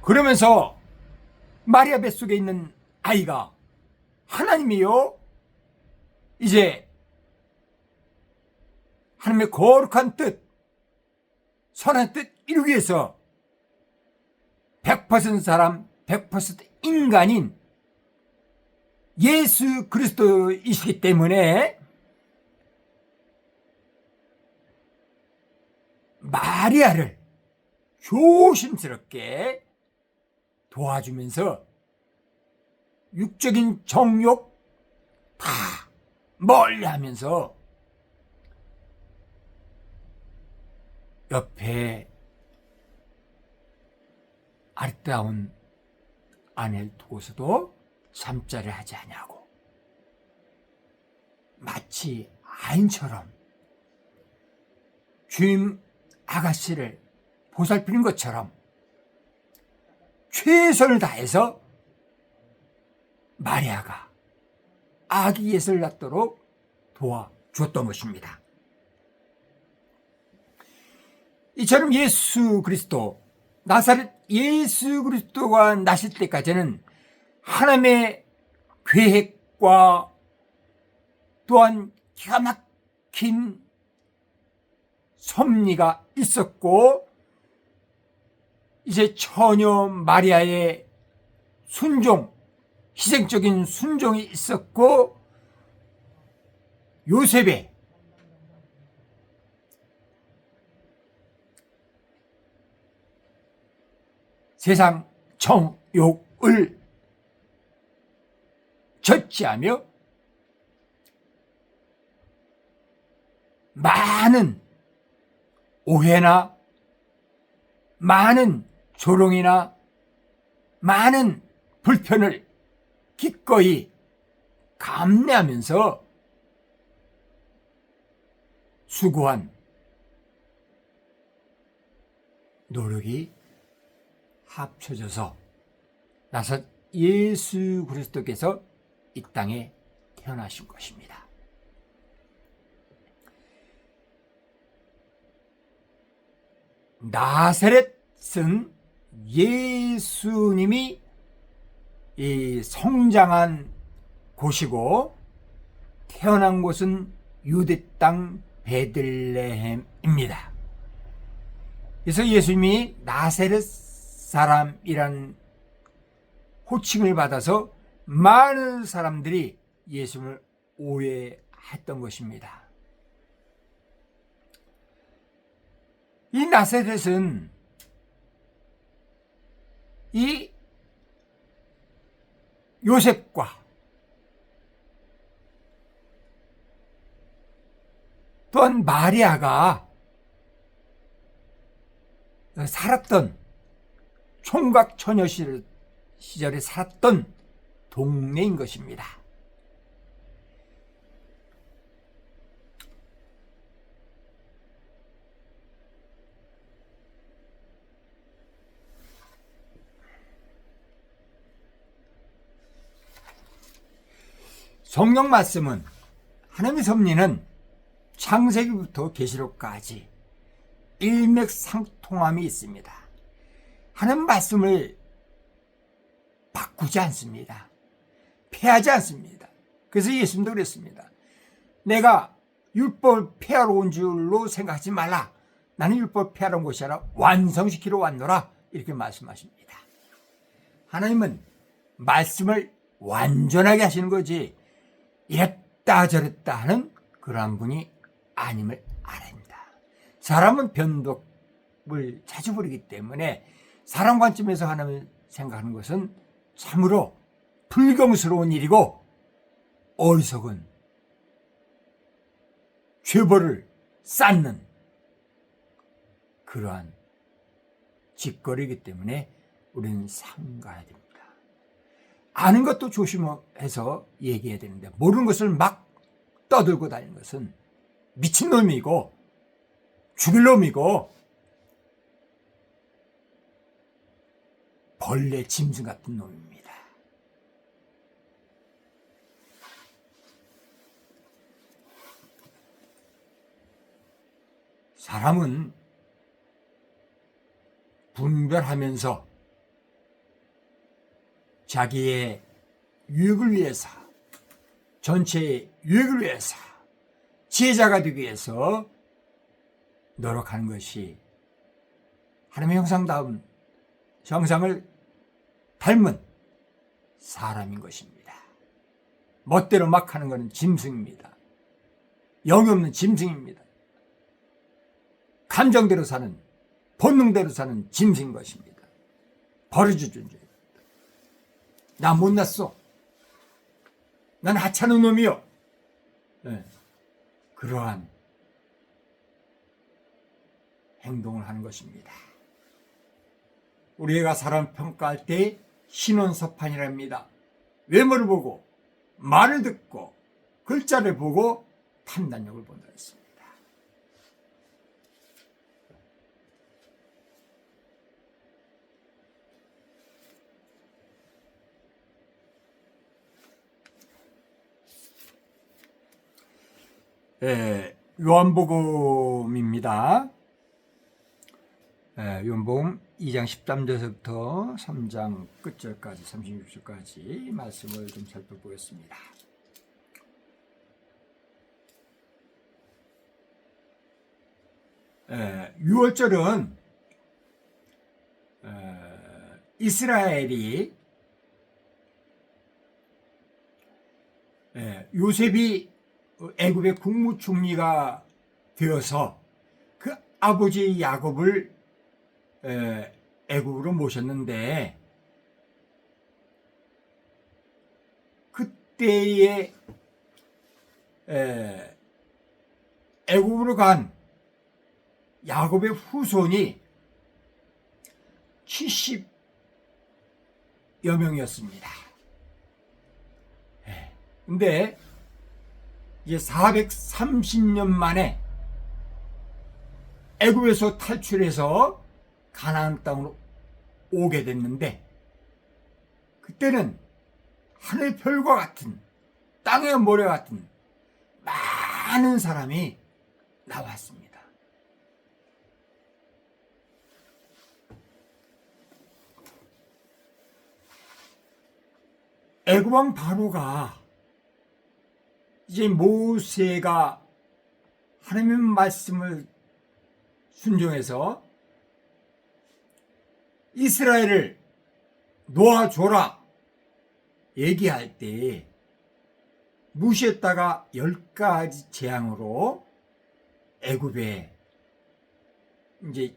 그러면서 마리아 뱃속에 있는 아이가 하나님이요, 이제 하나님의 거룩한 뜻, 선한 뜻 이루기 위해서 100% 사람 100% 인간인 예수 그리스도이시기 때문에 마리아를 조심스럽게 도와주면서 육적인 정욕 다 멀리하면서 옆에 아름다운 아내를 두고서도 잠자리 하지 아니하고 마치 아인처럼 주임 아가씨를 보살피는 것처럼 최선을 다해서 마리아가 아기 예수를 낳도록 도와주었던 것입니다. 이처럼 예수 그리스도, 나사렛 예수 그리스도가 나실 때까지는 하나님의 계획과 또한 기가 막힌 섭리가 있었고, 이제 처녀 마리아의 순종, 희생적인 순종이 있었고, 요셉의 세상 정욕을 절제하며 많은 오해나 많은 조롱이나 많은 불편을 기꺼이 감내하면서 수고한 노력이 합쳐져서 나서 예수 그리스도께서 이 땅에 태어나신 것입니다. 나사렛은 예수님이 성장한 곳이고 태어난 곳은 유대 땅 베들레헴입니다. 그래서 예수님이 나사렛 사람이란 호칭을 받아서 많은 사람들이 예수님을 오해했던 것입니다. 이 나사렛은 이 요셉과 또한 마리아가 살았던, 총각 처녀 시절에 살았던 동네인 것입니다. 성경 말씀은, 하나님의 섭리는 창세기부터 계시록까지 일맥상통함이 있습니다. 하나님 말씀을 바꾸지 않습니다. 폐하지 않습니다. 그래서 예수님도 그랬습니다. 내가 율법을 폐하러 온 줄로 생각하지 말라. 나는 율법을 폐하러 온 것이 아니라 완성시키러 왔노라. 이렇게 말씀하십니다. 하나님은 말씀을 완전하게 하시는 거지 이랬다 저랬다 하는 그러한 분이 아님을 알아야 합니다. 사람은 변덕을 자주 부리기 때문에 사람 관점에서 하나님을 생각하는 것은 참으로 불경스러운 일이고 어리석은 죄벌을 쌓는 그러한 짓거리이기 때문에 우리는 삼가해야 됩니다. 아는 것도 조심해서 얘기해야 되는데 모르는 것을 막 떠들고 다니는 것은 미친놈이고 죽일 놈이고 벌레 짐승 같은 놈입니다. 사람은 분별하면서 자기의 유익을 위해서, 전체의 유익을 위해서, 지혜자가 되기 위해서 노력하는 것이 하나님의 형상을 닮은 사람인 것입니다. 멋대로 막 하는 것은 짐승입니다. 영이 없는 짐승입니다. 감정대로 사는, 본능대로 사는 짐승인 것입니다. 버려져 존재. 나 못났어. 난 하찮은 놈이요. 네. 그러한 행동을 하는 것입니다. 우리가 사람 평가할 때 신원서판이랍니다. 외모를 보고 말을 듣고 글자를 보고 판단력을 본다 했습니다. 요한복음입니다. 요한복음 2장 13절부터 3장 끝절까지 36절까지 말씀을 좀 살펴보겠습니다. 유월절은 이스라엘이 요셉이 애굽의 국무총리가 되어서 그 아버지 야곱을 애굽으로 모셨는데 그때의 애굽으로 간 야곱의 후손이 70여 명이었습니다. 근데 이제 430년 만에 애굽에서 탈출해서 가나안 땅으로 오게 됐는데 그때는 하늘 별과 같은 땅의 모래 같은 많은 사람이 나왔습니다. 애굽 왕 바로가 이제 모세가 하나님의 말씀을 순종해서 이스라엘을 놓아줘라 얘기할 때 무시했다가 10가지 재앙으로 애굽에 이제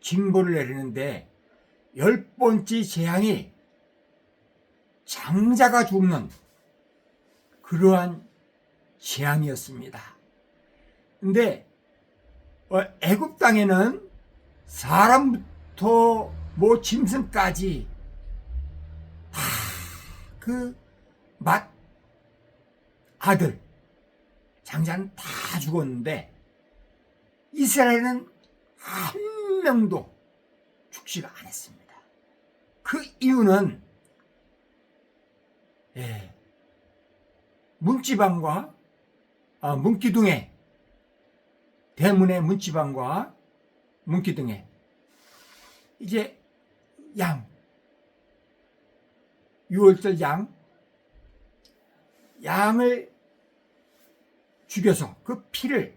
징벌을 내리는데 10번째 재앙이 장자가 죽는 그러한 재앙이었습니다. 근데 애굽 땅에는 사람부터 뭐 짐승까지 다 그 아들 장자는 다 죽었는데 이스라엘은 한 명도 죽지가 않았습니다. 그 이유는 문지방과 문기둥에 대문의 문지방과 문기둥에 이제 유월절 양을 죽여서 그 피를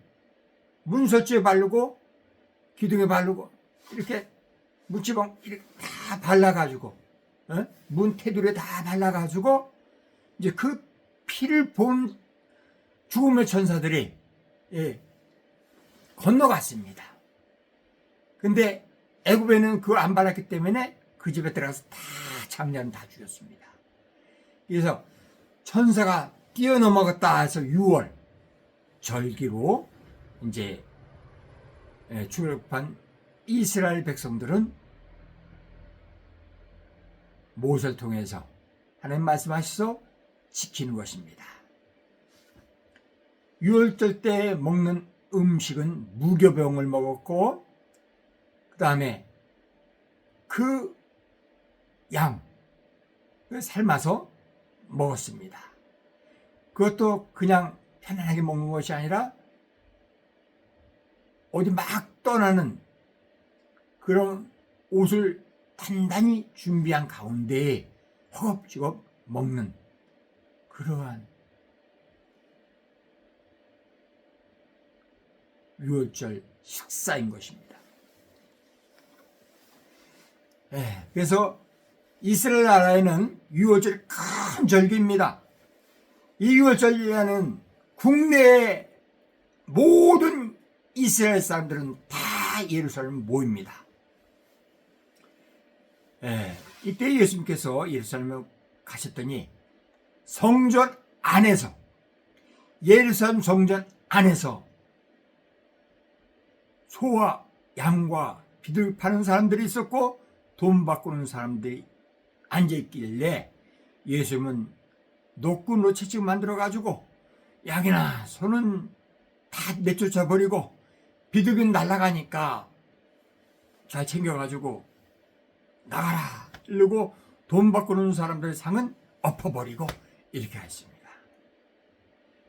문설주에 바르고 기둥에 바르고 이렇게 문지방 이렇게 다 발라가지고 문 테두리에 다 발라가지고 이제 그 피를 본 죽음의 천사들이 건너갔습니다. 근데 애굽에는 그걸 안 발랐기 때문에 그 집에 들어가서 다 장자는 다 죽였습니다. 그래서 천사가 뛰어넘어갔다 해서 6월 절기로 이제 출애굽한 이스라엘 백성들은 모세를 통해서 하나님 말씀하셔서 지키는 것입니다. 6월절 때 먹는 음식은 무교병을 먹었고, 그 다음에 그 양 삶아서 먹었습니다. 그것도 그냥 편안하게 먹는 것이 아니라 어디 막 떠나는 그런 옷을 단단히 준비한 가운데 허겁지겁 먹는 그러한 6월절 식사인 것입니다. 그래서 이스라엘 나라에는 6월절이 큰 절기입니다. 이 6월절에는 국내의 모든 이스라엘 사람들은 다 예루살렘 모입니다. 이때 예수님께서 예루살렘에 가셨더니 성전 안에서, 예루살렘 성전 안에서 소와 양과 비둘기 파는 사람들이 있었고 돈 바꾸는 사람들이 앉아있길래 예수님은 노끈 노채찍 만들어가지고 양이나 소는 다 내쫓아버리고 비둘기는 날아가니까 잘 챙겨가지고 나가라 이러고 돈 바꾸는 사람들의 상은 엎어버리고 이렇게 했습니다.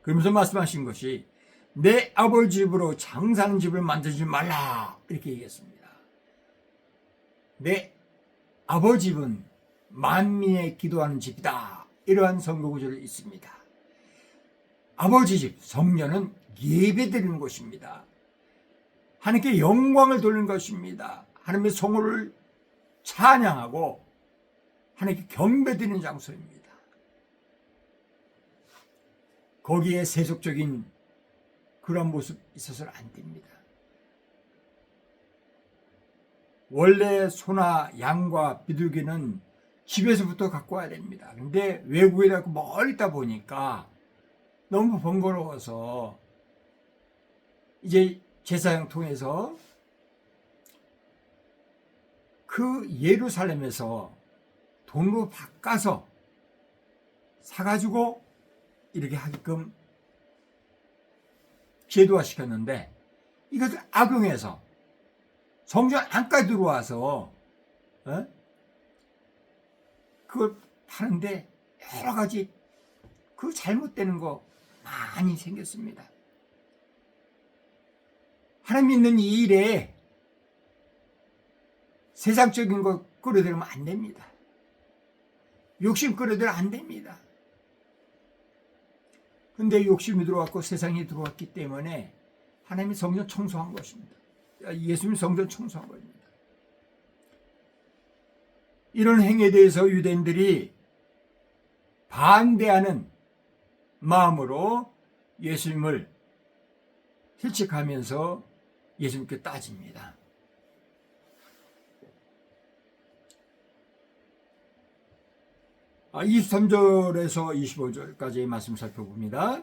그러면서 말씀하신 것이 내 아버지 집으로 장사하는 집을 만들지 말라 이렇게 얘기했습니다. 내 아버지 집은 만민의 기도하는 집이다. 이러한 성경구절이 있습니다. 아버지 집, 성전은 예배드리는 곳입니다. 하나님께 영광을 돌리는 것입니다. 하나님의 성호를 찬양하고 하나님께 경배드리는 장소입니다. 거기에 세속적인 그런 모습 있어서는 안 됩니다. 원래 소나 양과 비둘기는 집에서부터 갖고 와야 됩니다. 근데 외국에 갖고 멀리 있다 보니까 너무 번거로워서 이제 제사장 통해서 그 예루살렘에서 돈으로 바꿔서 사가지고 이렇게 하게끔 제도화 시켰는데 이것을 악용해서 성전 안까지 들어와서 그걸 파는데 여러 가지 그 잘못되는 거 많이 생겼습니다. 하나님 믿는 이 일에 세상적인 거 끌어들이면 안 됩니다. 욕심 끌어들이면 안 됩니다. 근데 욕심이 들어왔고 세상이 들어왔기 때문에 하나님이 성전 청소한 것입니다. 예수님이 성전 청소한 겁니다. 이런 행위에 대해서 유대인들이 반대하는 마음으로 예수님을 실직하면서 예수님께 따집니다. 아, 23절에서 25절까지의 말씀 살펴봅니다.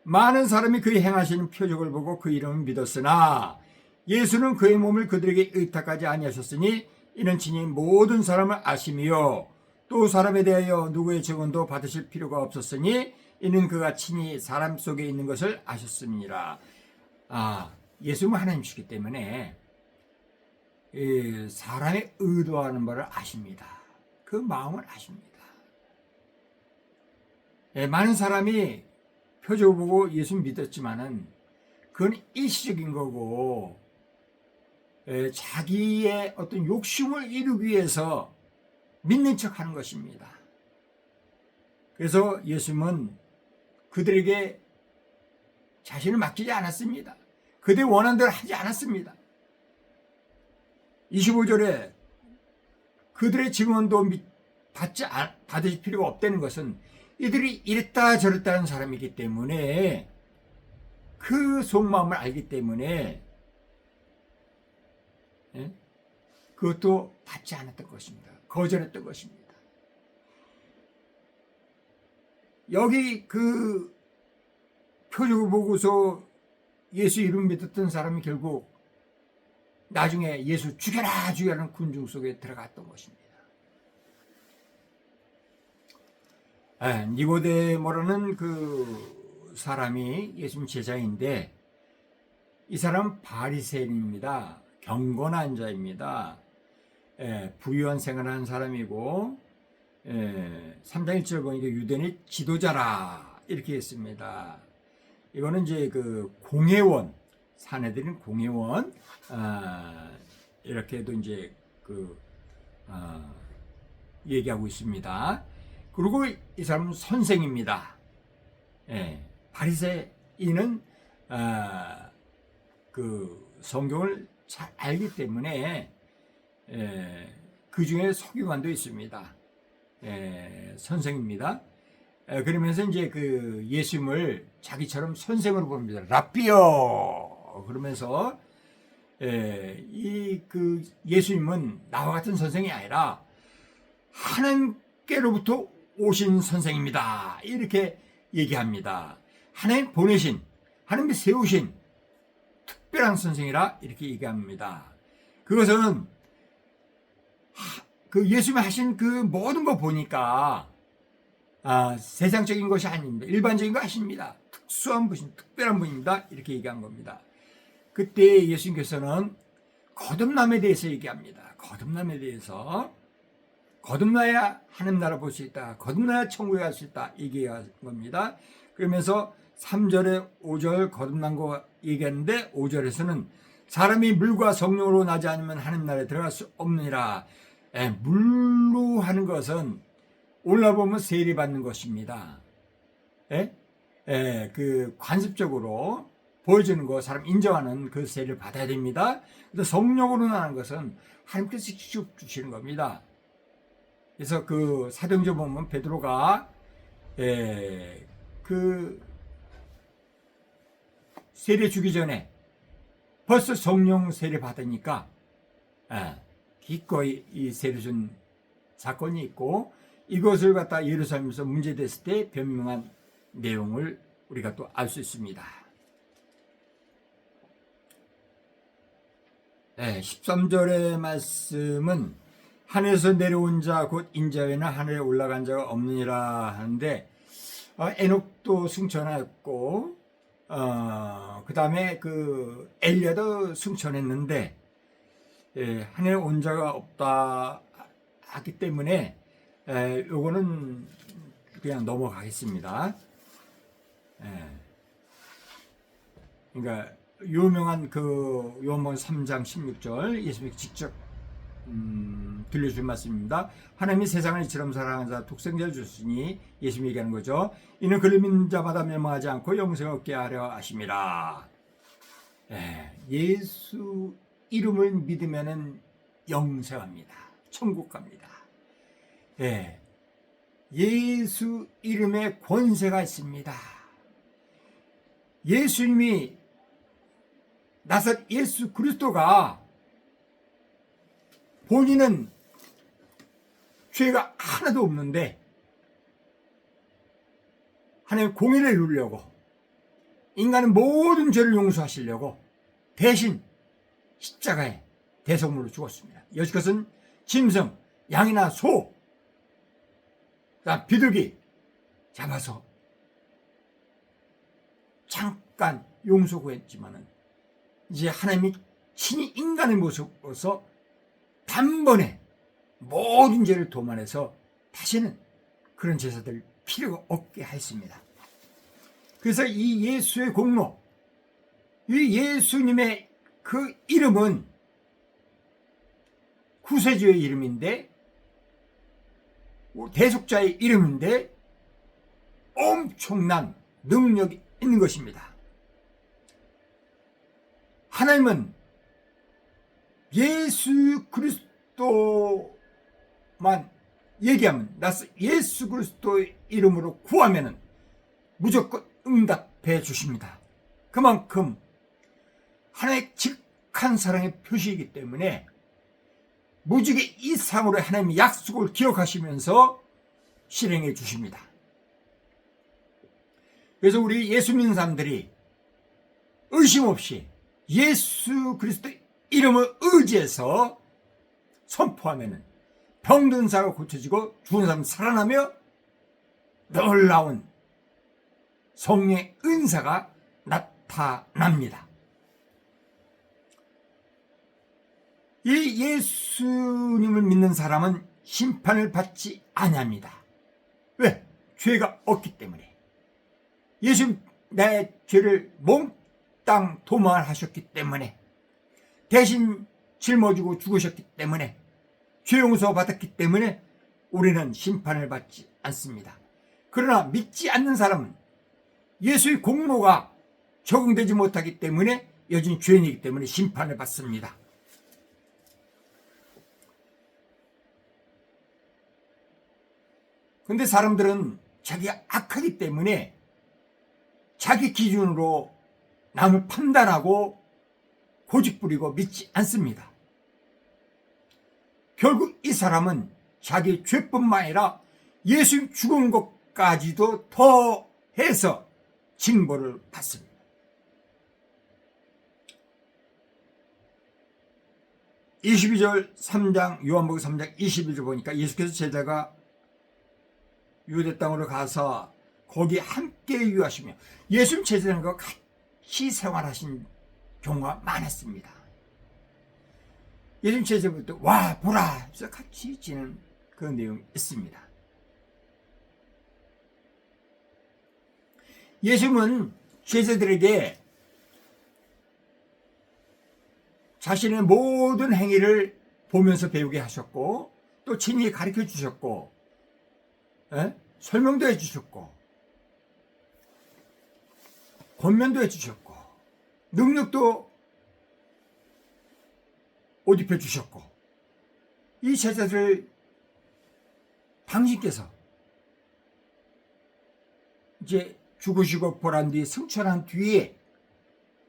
많은 사람이 그의 행하시는 표적을 보고 그 이름을 믿었으나 예수는 그의 몸을 그들에게 의탁하지 아니하셨으니 이는 친히 모든 사람을 아심이요 또 사람에 대하여 누구의 증언도 받으실 필요가 없었으니 이는 그가 친히 사람 속에 있는 것을 아셨음이니라. 예수는 하나님이시기 때문에 사람의 의도하는 바를 아십니다. 그 마음을 아십니다. 많은 사람이 표적을 보고 예수 믿었지만은 그건 일시적인 거고 자기의 어떤 욕심을 이루기 위해서 믿는 척 하는 것입니다. 그래서 예수님은 그들에게 자신을 맡기지 않았습니다. 그들이 원하는 대로 하지 않았습니다. 25절에 그들의 증언도 받을 필요가 없다는 것은 이들이 이랬다 저랬다 하는 사람이기 때문에 그 속마음을 알기 때문에 그것도 받지 않았던 것입니다. 거절했던 것입니다. 여기 그 표적을 보고서 예수 이름 믿었던 사람이 결국 나중에 예수 죽여라 죽여라는 군중 속에 들어갔던 것입니다. 니고데모라는 그 사람이 예수님 제자인데 이 사람은 바리새인입니다. 경건한 자입니다. 부유한 생활하는 사람이고 3장 1절 보니까 유대인의 지도자라 이렇게 했습니다. 이거는 이제 그 공회원, 사내들인 공회원 이렇게도 이제 그 얘기하고 있습니다. 그리고 이 사람은 선생입니다. 바리새인은 그 성경을 잘 알기 때문에 그 중에 서기관도 있습니다. 선생입니다. 그러면서 이제 그 예수님을 자기처럼 선생으로 봅니다. 라삐어 그러면서 이 그 예수님은 나와 같은 선생이 아니라 하나님께로부터 오신 선생입니다. 이렇게 얘기합니다. 하나님 보내신, 하나님이 세우신 특별한 선생이라 이렇게 얘기합니다. 그것은 그 예수님이 하신 그 모든 거 보니까 세상적인 것이 아닙니다. 일반적인 거 아닙니다. 특수한 분이, 특별한 분입니다. 이렇게 얘기한 겁니다. 그때 예수님께서는 거듭남에 대해서 얘기합니다. 거듭남에 대해서 거듭나야 하나님 나라 볼 수 있다. 거듭나야 천국에 갈 수 있다. 얘기한 겁니다. 그러면서 3절에 5절 거듭난 거 얘기했는데 5절에서는 사람이 물과 성령으로 나지 않으면 하나님 나라에 들어갈 수 없느니라. 물로 하는 것은 올라보면 세례 받는 것입니다. 그 관습적으로 보여주는 거, 사람 인정하는 그 세례를 받아야 됩니다. 근데 성령으로 나는 것은 하나님께서 직접 주시는 겁니다. 그래서 그 사도행전 보면 베드로가 그 세례 주기 전에 벌써 성령 세례 받으니까 기꺼이 이 세례 준 사건이 있고 이것을 갖다 예루살렘에서 문제됐을 때 변명한 내용을 우리가 또 알 수 있습니다. 13절의 말씀은 하늘에서 내려온 자 곧 인자 외에는 하늘에 올라간 자가 없느니라 하는데 에녹도 승천하였고 그 다음에 그 엘리야도 승천했는데 하늘에 온 자가 없다 하기 때문에 요거는 그냥 넘어가겠습니다. 그러니까 유명한 그 요한복음 3장 16절 예수님이 직접 들려준 말씀입니다. 하나님이 세상을 이처럼 사랑하사 독생자를 주시니 예수님이 얘기하는 거죠. 이는 그를 믿는 자마다 멸망하지 않고 영생을 얻게 하려 하심이라. 예수 이름을 믿으면은 영생합니다. 천국 갑니다. 예수 이름에 권세가 있습니다. 예수님이 나사렛 예수 그리스도가 본인은 죄가 하나도 없는데 하나님의 공의를 이루려고 인간의 모든 죄를 용서하시려고 대신 십자가에 대속물로 죽었습니다. 여지껏은 짐승, 양이나 소, 비둘기 잡아서 잠깐 용서 구했지만은 이제 하나님이 친히 인간의 모습으로서 단번에 모든 죄를 도말해서 다시는 그런 제사들 필요가 없게 했습니다. 그래서 이 예수의 공로, 이 예수님의 그 이름은 구세주의 이름인데 대속자의 이름인데 엄청난 능력이 있는 것입니다. 하나님은 예수 그리스도만 얘기하면 예수 그리스도의 이름으로 구하면은 무조건 응답해 주십니다. 그만큼 하나님의 직한 사랑의 표시이기 때문에 무지개 이상으로 하나님의 약속을 기억하시면서 실행해 주십니다. 그래서 우리 예수 믿는 사람들이 의심 없이 예수 그리스도 이름을 의지해서 선포하면 병든 사가 고쳐지고 죽은 사람 살아나며 놀라운 성령의 은사가 나타납니다. 이 예수님을 믿는 사람은 심판을 받지 아니합니다. 왜? 죄가 없기 때문에. 예수님 내 죄를 몽땅 도말하셨기 때문에, 대신 짊어지고 죽으셨기 때문에, 죄 용서 받았기 때문에 우리는 심판을 받지 않습니다. 그러나 믿지 않는 사람은 예수의 공로가 적용되지 못하기 때문에 여전히 죄인이기 때문에 심판을 받습니다. 그런데 사람들은 자기가 악하기 때문에 자기 기준으로 남을 판단하고 고집부리고 믿지 않습니다. 결국 이 사람은 자기 죄뿐만 아니라 예수님 죽은 것까지도 더해서 징벌을 받습니다. (22절) 3장 요한복음 3장 21절 보니까 예수께서 제자가 유대 땅으로 가서 거기 함께 유하시며, 예수님 제자들과 같이 생활하신 경우가 많았습니다. 예수님 제자부터 와 보라 해서 같이 지내는 그런 내용이 있습니다. 예수님은 제자들에게 자신의 모든 행위를 보면서 배우게 하셨고, 또 친히 가르쳐 주셨고, 설명도 해주셨고, 권면도 해주셨고, 능력도 옷 입혀주셨고, 이 제자들 당신께서 이제 죽으시고 보란 뒤에 승천한 뒤에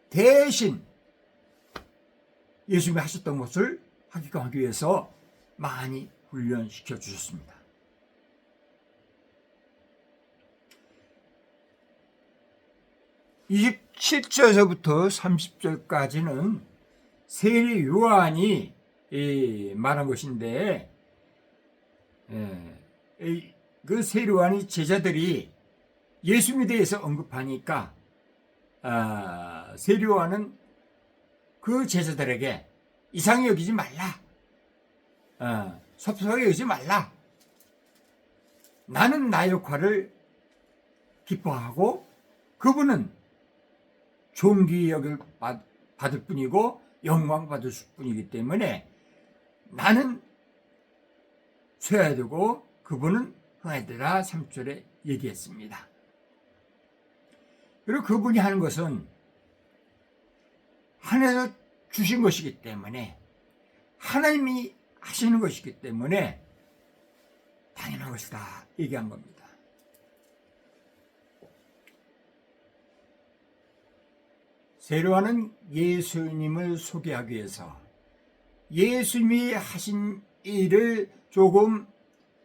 대신 예수님이 하셨던 것을 하기 위해서 많이 훈련시켜 주셨습니다. 27절에서부터 30절까지는 세례 요한이 말한 것인데, 그 세례 요한이 제자들이 예수님에 대해서 언급하니까 세례 요한은 그 제자들에게 이상히 여기지 말라, 섭섭하게 여기지 말라, 나는 나의 역할을 기뻐하고 그분은 존귀 여길 받을 뿐이고 영광 받을 뿐이기 때문에 나는 쇠야 되고 그분은 흥해야 되라 3절에 얘기했습니다. 그리고 그분이 하는 것은 하나님에서 주신 것이기 때문에, 하나님이 하시는 것이기 때문에 당연한 것이다 얘기한 겁니다. 세례 요한은 예수님을 소개하기 위해서 예수님이 하신 일을 조금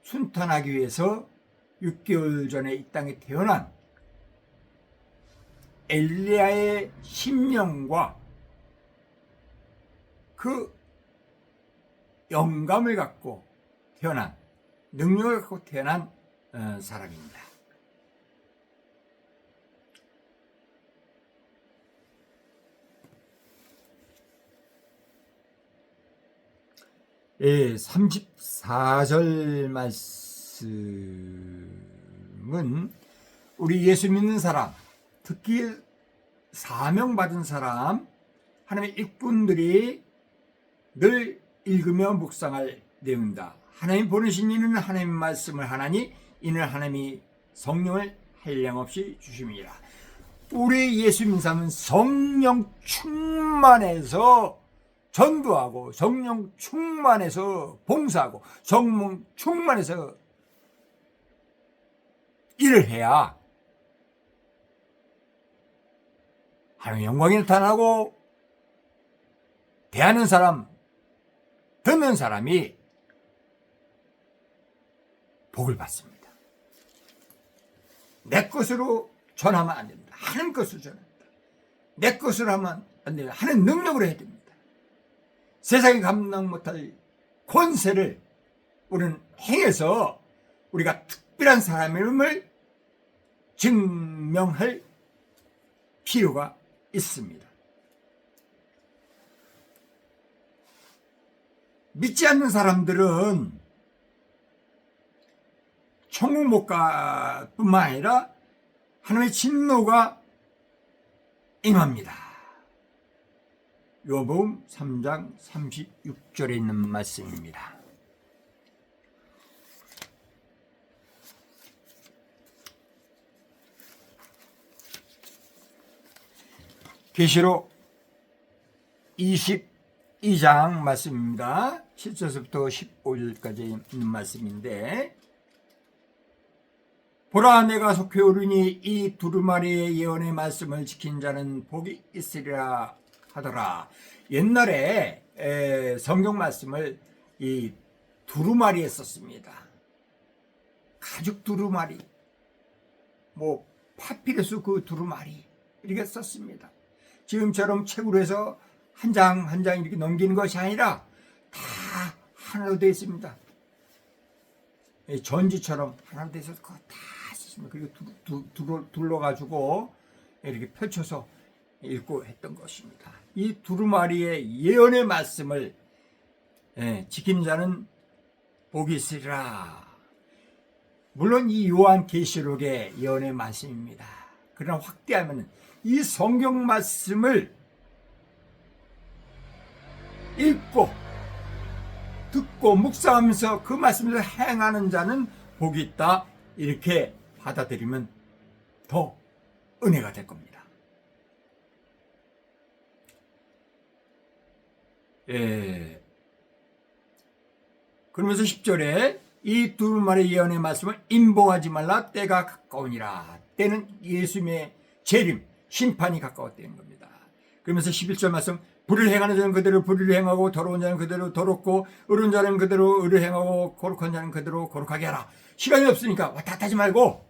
순탄하기 위해서 6개월 전에 이 땅에 태어난 엘리야의 심령과 그 영감을 갖고 태어난, 능력을 갖고 태어난 사람입니다. 예, 34절 말씀은 우리 예수 믿는 사람, 특히 사명받은 사람, 하나님의 일꾼들이 늘 읽으며 묵상할 내용입니다. 하나님 보내신 이는 하나님 말씀을 하나니 이는 하나님이 성령을 한량없이 주심이라. 우리 예수 믿는 사람은 성령 충만해서 전도하고, 성령 충만해서 봉사하고, 성령 충만해서 일을 해야 하나님의 영광이 나타나고 대하는 사람, 듣는 사람이 복을 받습니다. 내 것으로 전하면 안 됩니다. 하는 것으로 전합니다. 내 것으로 하면 안 됩니다. 하는 능력으로 해야 됩니다. 세상이 감당 못할 권세를 우리는 행해서 우리가 특별한 사람임을 증명할 필요가 있습니다. 믿지 않는 사람들은 천국 못 가 뿐만 아니라 하나님의 진노가 임합니다. 요한복음 3장 36절에 있는 말씀입니다. 계시록 22장 말씀입니다. 7절부터 15절까지 있는 말씀인데, 보라, 내가 속히 오르니 이 두루마리의 예언의 말씀을 지킨 자는 복이 있으리라 하더라. 옛날에 성경 말씀을 이 두루마리에 썼습니다. 가죽 두루마리, 뭐 파피루스 그 두루마리 이렇게 썼습니다. 지금처럼 책으로 해서 한 장 한 장 이렇게 넘기는 것이 아니라 다 하나로 되어 있습니다. 전지처럼 하나로 되어 있어서 그거 다 썼습니다. 그리고 둘러가지고 이렇게 펼쳐서 읽고 했던 것입니다. 이 두루마리의 예언의 말씀을 지킨 자는 복이 있으리라. 물론 이 요한계시록의 예언의 말씀입니다. 그러나 확대하면 이 성경 말씀을 읽고 듣고 묵상하면서 그 말씀을 행하는 자는 복이 있다, 이렇게 받아들이면 더 은혜가 될 겁니다. 그러면서 10절에 이 두루마리 예언의 말씀을 임봉하지 말라, 때가 가까우니라. 때는 예수님의 재림, 심판이 가까웠다는 겁니다. 그러면서 11절 말씀, 불을 행하는 자는 그대로 불을 행하고 더러운 자는 그대로 더럽고 의로운 자는 그대로 의를 행하고 거룩한 자는 그대로 거룩하게 하라. 시간이 없으니까 왔다 갔다 하지 말고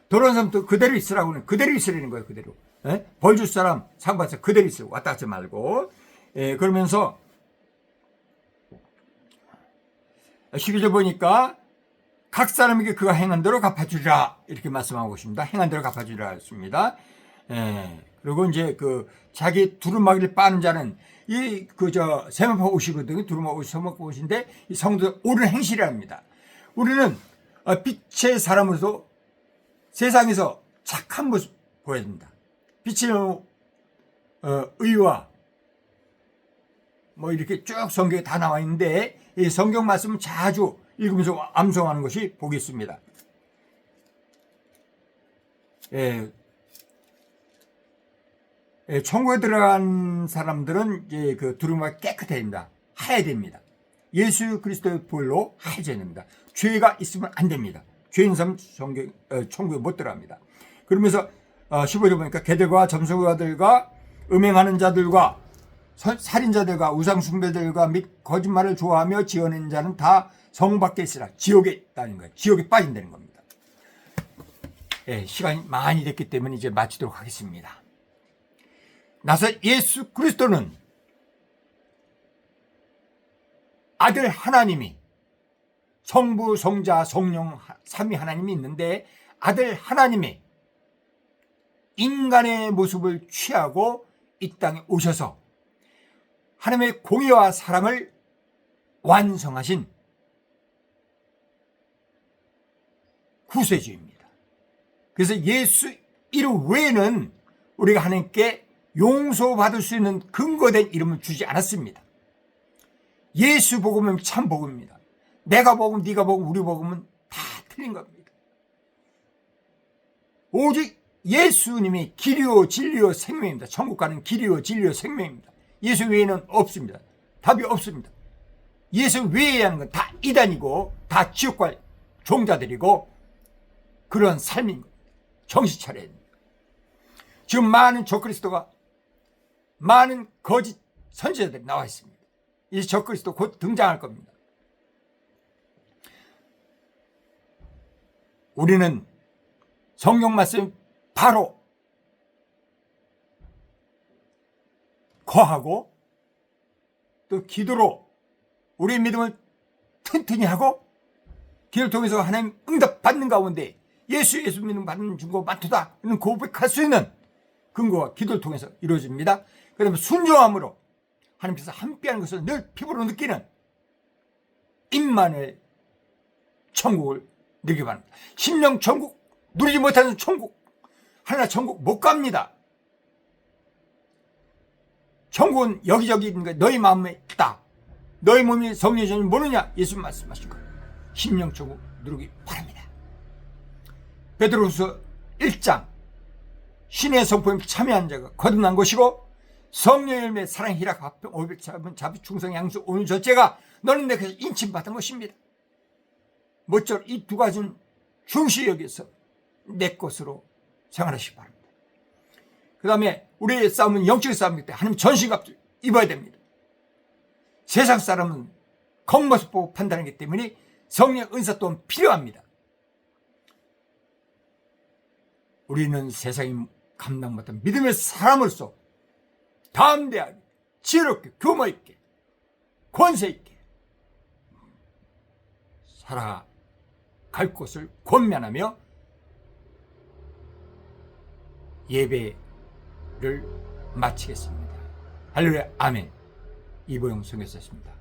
더러운 사람도 그대로 있으라고는 그대로 있으라는 거예요. 그대로. 벌 줄 사람 상 받아서 그대로 있으라고, 왔다 하지 말고. 그러면서 12절 보니까 각 사람에게 그가 행한 대로 갚아주리라, 이렇게 말씀하고 있습니다. 행한 대로 갚아주리라 했습니다. 그리고 이제 자기 두루마기를 빠는 자는 세마포 옷이거든요. 두루마기 옷이 세마포 옷인데 이 성도 옳은 행실이랍니다. 우리는 빛의 사람으로서 세상에서 착한 모습 보여야 됩니다. 빛의 의와 뭐 이렇게 쭉 성경에 다 나와 있는데, 이 성경 말씀은 자주 읽으면서 암송하는 것이 복이 있습니다. 천국에 들어간 사람들은 이제 그 두루마기 깨끗해야 됩니다. 하야 됩니다. 예수 그리스도의 보혈로 하얘져야 됩니다. 죄가 있으면 안 됩니다. 죄 있는 사람은 천국에 못 들어갑니다. 그러면서 15절 보니까 개들과 점수가들과 음행하는 자들과 살인자들과 우상숭배들과 및 거짓말을 좋아하며 지어낸 자는 다 성 밖에 있으라. 지옥에 있다는 거예요. 지옥에 빠진다는 겁니다. 시간이 많이 됐기 때문에 이제 마치도록 하겠습니다. 나서 예수 그리스도는 아들 하나님이, 성부, 성자, 성령 삼위 하나님이 있는데 아들 하나님이 인간의 모습을 취하고 이 땅에 오셔서 하나님의 공의와 사랑을 완성하신 구세주입니다. 그래서 예수 이름 외에는 우리가 하나님께 용서받을 수 있는 근거된 이름을 주지 않았습니다. 예수 복음은 참 복음입니다. 내가 복음, 네가 복음, 우리 복음은 다 틀린 겁니다. 오직 예수님이 길이요 진리요 생명입니다. 천국 가는 길이요 진리요 생명입니다. 예수 외에는 없습니다. 답이 없습니다. 예수 외에 하는 건 다 이단이고 다 지옥 갈 종자들이고 그런 삶인 겁니다. 정신 차려야 됩니다. 지금 많은 적그리스도가, 많은 거짓 선지자들이 나와 있습니다. 이 적그리스도 곧 등장할 겁니다. 우리는 성경 말씀 바로 거하고 또 기도로 우리의 믿음을 튼튼히 하고 기도를 통해서 하나님 응답 받는 가운데 예수 믿음 받는 증거 많도다 이런 고백할 수 있는 근거가 기도를 통해서 이루어집니다. 그 다음에 순종함으로 하나님께서 함께하는 것을 늘 피부로 느끼는 임마누엘 천국을 누리기 바랍니다. 심령 천국 누리지 못하는 천국, 하나님 천국 못 갑니다. 천국은 여기저기 있는 거 너희 마음에 있다. 너희 몸이 성령의 전을 모르냐? 예수 말씀하신 거예요. 심령 천국 누리기 바랍니다. 베드로후서 1장 신의 성품에 참여한 자가 거듭난 것이고 성령의 열매 사랑 희락 화평 오백 자비 충성 양수 오늘 절제가 너는 내게서 인침받은 것입니다. 모쪼록 이 두 가지는 중시 여기서 내 것으로 생활하시기 바랍니다. 그 다음에 우리의 싸움은 영적인 싸움이기 때문에 하나님 전신갑주 입어야 됩니다. 세상 사람은 겉모습 보고 판단하기 때문에 성령 은사 또한 필요합니다. 우리는 세상이 감당 못한 믿음의 사람으로서 담대하게 지혜롭게 규모 있게 권세 있게 살아갈 것을 권면하며 예배를 마치겠습니다. 할렐루야 아멘. 이보영 성교사였습니다.